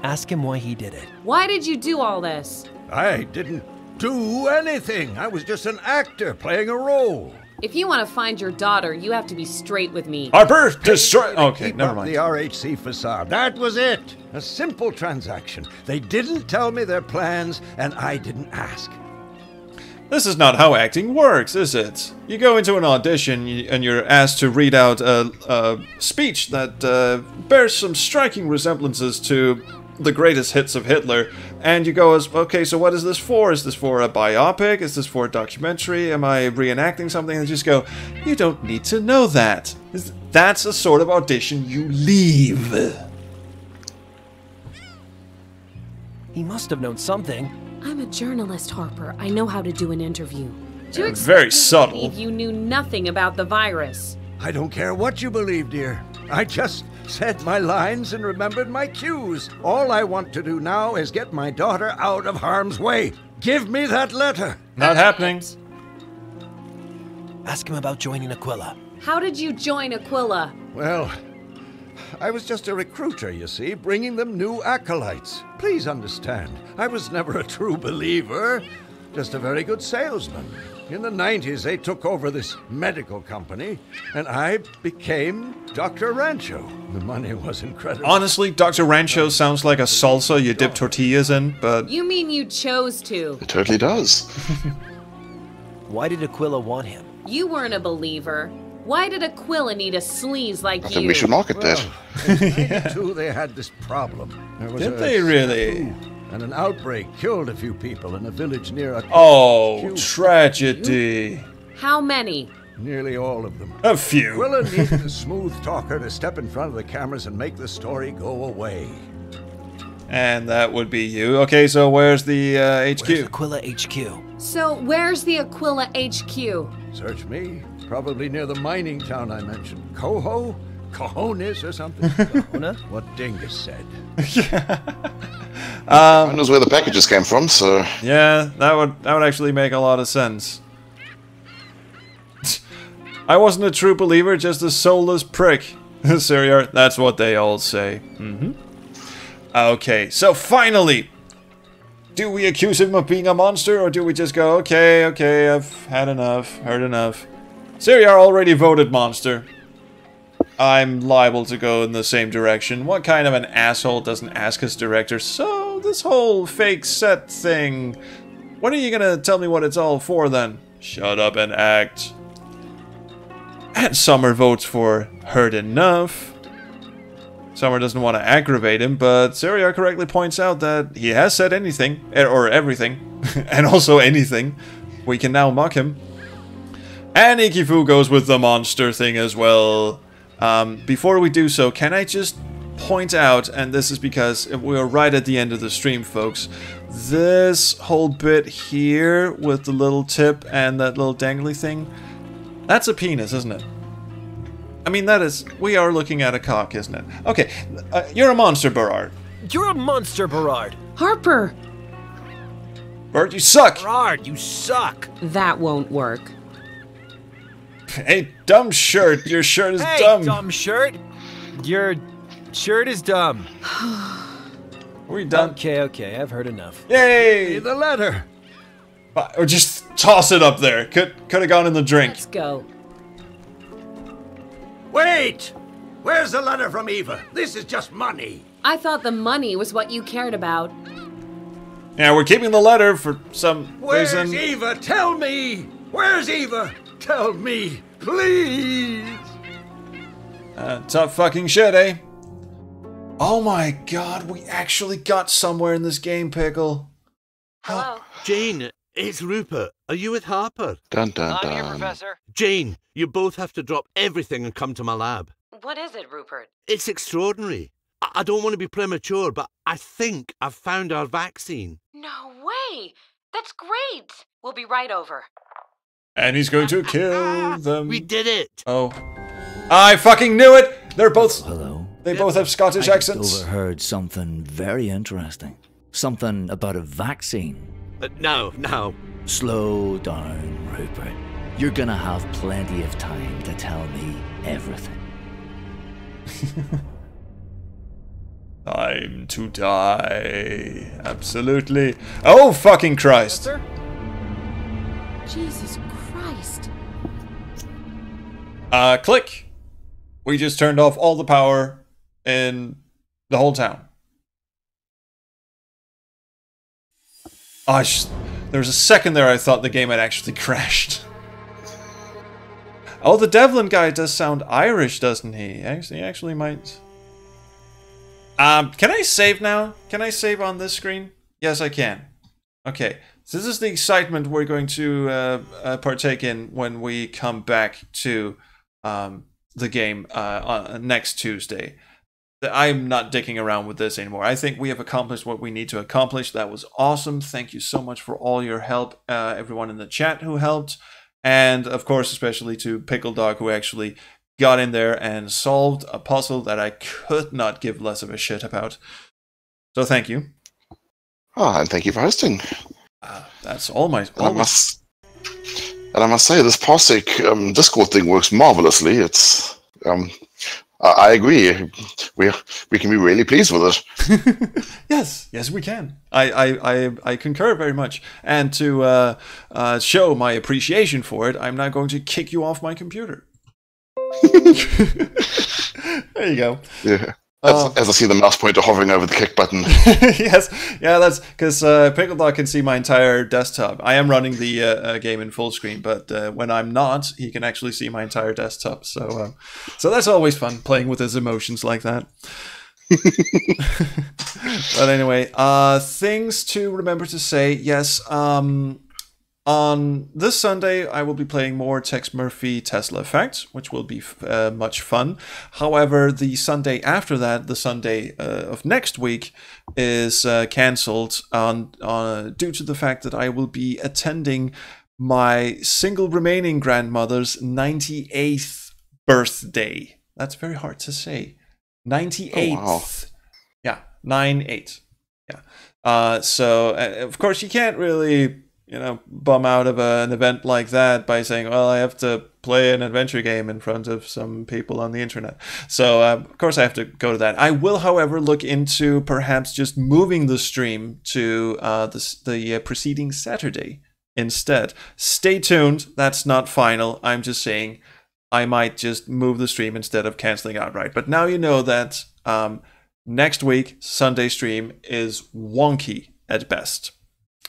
Ask him why he did it. Why did you do all this? I didn't do anything. I was just an actor playing a role. If you want to find your daughter, you have to be straight with me. Harper, destroy... Okay, Keep never up mind. the RHC facade. That was it. A simple transaction. They didn't tell me their plans, and I didn't ask. This is not how acting works, is it? You go into an audition and you're asked to read out a speech that bears some striking resemblances to the greatest hits of Hitler, and you go as, okay, so what is this for? Is this for a biopic? Is this for a documentary? Am I reenacting something? And just go, you don't need to know that. That's a sort of audition you leave. He must have known something. I'm a journalist, Harper. I know how to do an interview. Do you expect Very me to subtle. believe you knew nothing about the virus? I don't care what you believe, dear. I just said my lines and remembered my cues. All I want to do now is get my daughter out of harm's way. Give me that letter. Not happening. Ask him about joining Aquila. How did you join Aquila? Well, I was just a recruiter, you see, bringing them new acolytes. Please understand, I was never a true believer, just a very good salesman. In the 90s, they took over this medical company, and I became Dr. Rancho. The money was incredible. Honestly, Dr. Rancho sounds like a salsa you dip tortillas in, but... You mean you chose to? It totally does. Why did Aquila want him? You weren't a believer. Why did Aquila need a sleaze like I you? think we should market that. In 92, they had this problem. There was Did a they really? snafu, and an outbreak killed a few people in a village near a... Oh, tragedy. How many? Nearly all of them. A few. Aquila needed a smooth talker to step in front of the cameras and make the story go away. And that would be you. Okay, so where's the HQ? Where's Aquila HQ? So, where's the Aquila HQ? Search me. Probably near the mining town I mentioned. Coho? Cojones or something? Kahuna? What Dingus said. Who knows where the packages came from, so... Yeah, that would actually make a lot of sense. I wasn't a true believer, just a soulless prick. Siriar, that's what they all say. Okay, so finally! Do we accuse him of being a monster, or do we just go, okay, I've had enough, heard enough. Siriar already voted monster. I'm liable to go in the same direction. What kind of an asshole doesn't ask his director, so this whole fake set thing, when are you gonna tell me what it's all for then? Shut up and act. And Summer votes for heard enough. Summer doesn't want to aggravate him, but Seria correctly points out that he has said anything, or everything, and also anything. We can now mock him. And Ikifu goes with the monster thing as well. Before we do so, can I just point out, and this is because we're right at the end of the stream, folks, this whole bit here with the little tip and that little dangly thing, that's a penis, isn't it? I mean, that is, we are looking at a cock, isn't it? Okay, you're a monster, Berard. You're a monster, Berard. Harper! Bert, you suck! Berard, you suck. That won't work. Hey, dumb shirt, your shirt is Hey, dumb. dumb shirt. Your shirt is dumb. Are we done? Okay, I've heard enough. Yay! The letter. Or just toss it up there. Could have gone in the drink. Let's go. Wait! Where's the letter from Eva? This is just money. I thought the money was what you cared about. Yeah, we're keeping the letter for some Where's reason. Eva? Tell me! Where's Eva? Tell me, please! Tough fucking shit, eh? Oh my god, we actually got somewhere in this game, Pickle. Hello? Jane, it's Rupert. Are you with Harper? Dun dun I'm here, dun. Professor. Jane, you both have to drop everything and come to my lab. What is it, Rupert? It's extraordinary. I don't want to be premature, but I think I've found our vaccine. No way! That's great! We'll be right over. And he's going to kill them. We did it! Oh. I fucking knew it! They're both... Hello? They both have Scottish I just accents. overheard something very interesting. Something about a vaccine. No. Slow down, Rupert. You're gonna have plenty of time to tell me everything. Time to die. Absolutely. Oh, fucking Christ. Sir? Jesus Christ. Click. We just turned off all the power in the whole town. There was a second there I thought the game had actually crashed. Oh, the Devlin guy does sound Irish, doesn't he? He actually might. Can I save now? Can I save on this screen? Yes, I can. Okay, so this is the excitement we're going to partake in when we come back to the game on next Tuesday. I'm not dicking around with this anymore. I think we have accomplished what we need to accomplish. That was awesome. Thank you so much for all your help, everyone in the chat who helped, and of course, especially to PickledDog, who actually got in there and solved a puzzle that I could not give less of a shit about. So thank you. Oh, and thank you for hosting. That's all my... And I must say, this POSIC Discord thing works marvelously. It's... I agree. We can be really pleased with it. Yes, we can. I concur very much. And to show my appreciation for it, I'm now going to kick you off my computer. There you go. Yeah. As I see the mouse pointer hovering over the kick button. Yes, yeah, that's because PickledDog can see my entire desktop. I am running the game in full screen, but when I'm not, he can actually see my entire desktop. So that's always fun, playing with his emotions like that. But anyway, things to remember to say. Yes, on this Sunday, I will be playing more Tex Murphy Tesla Effect, which will be much fun. However, the Sunday after that, the Sunday of next week, is cancelled due to the fact that I will be attending my single remaining grandmother's 98th birthday. That's very hard to say. 98th. Oh, wow. Yeah, 9-8. Yeah. So, of course, you can't really... bum out of an event like that by saying, well, I have to play an adventure game in front of some people on the internet. So, of course, I have to go to that. I will, however, look into perhaps just moving the stream to the preceding Saturday instead. Stay tuned. That's not final. I'm just saying I might just move the stream instead of canceling outright. But now you know that next week, Sunday stream is wonky at best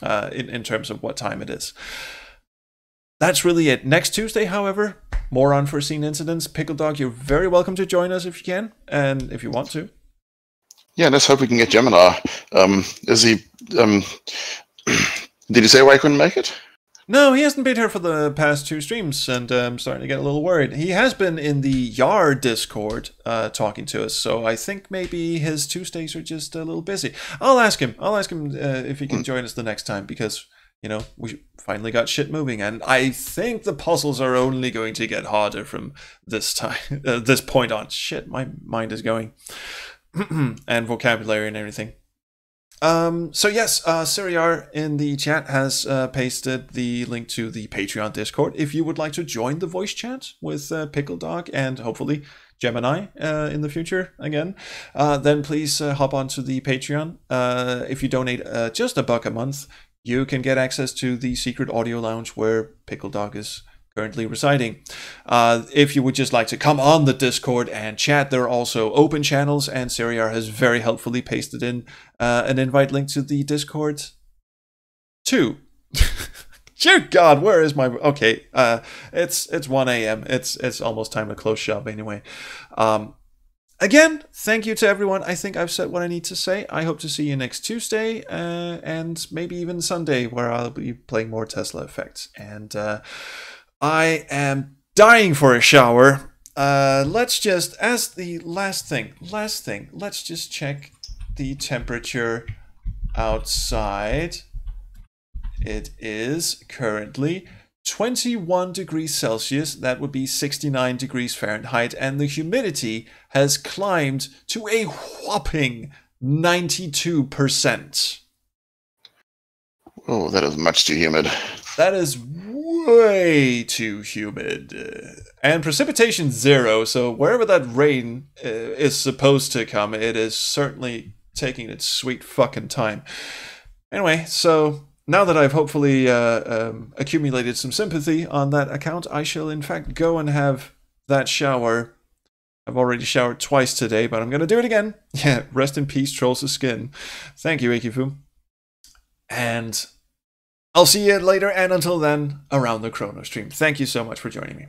in terms of what time it is. That's really it. Next Tuesday, however, more unforeseen incidents. PickledDog, you're very welcome to join us if you can and if you want to. Yeah, let's hope we can get Gemini. Is he? Did he say why he couldn't make it? No, he hasn't been here for the past 2 streams, and I'm starting to get a little worried. He has been in the Yar Discord talking to us, so I think maybe his Tuesdays are just a little busy. I'll ask him. If he can join us the next time, because, you know, we finally got shit moving, and I think the puzzles are only going to get harder from this time, this point on. Shit, my mind is going. And vocabulary and everything. So yes, Siriar in the chat has pasted the link to the Patreon Discord. If you would like to join the voice chat with PickledDog and hopefully Gemini in the future again, then please hop onto the Patreon. If you donate just $1 a month, you can get access to the secret audio lounge where PickledDog is currently residing. If you would just like to come on the Discord and chat, there are also open channels, and Siriar has very helpfully pasted in an invite link to the Discord too. Dear God, where is my... Okay, it's 1 a.m. It's almost time to close shop anyway. Again, thank you to everyone. I think I've said what I need to say. I hope to see you next Tuesday and maybe even Sunday, where I'll be playing more Tesla Effects. And I am dying for a shower. Let's just, as the last thing, let's just check the temperature outside. It is currently 21 degrees Celsius. That would be 69 degrees Fahrenheit. And the humidity has climbed to a whopping 92%. Oh, that is much too humid. That is way too humid. And precipitation 0, so wherever that rain is supposed to come, it is certainly taking its sweet fucking time. Anyway, so now that I've hopefully accumulated some sympathy on that account, I shall in fact go and have that shower. I've already showered twice today, but I'm going to do it again. Yeah, rest in peace, Trolls' Skin. Thank you, Ikifu. And I'll see you later, and until then, around the Chrono stream. Thank you so much for joining me.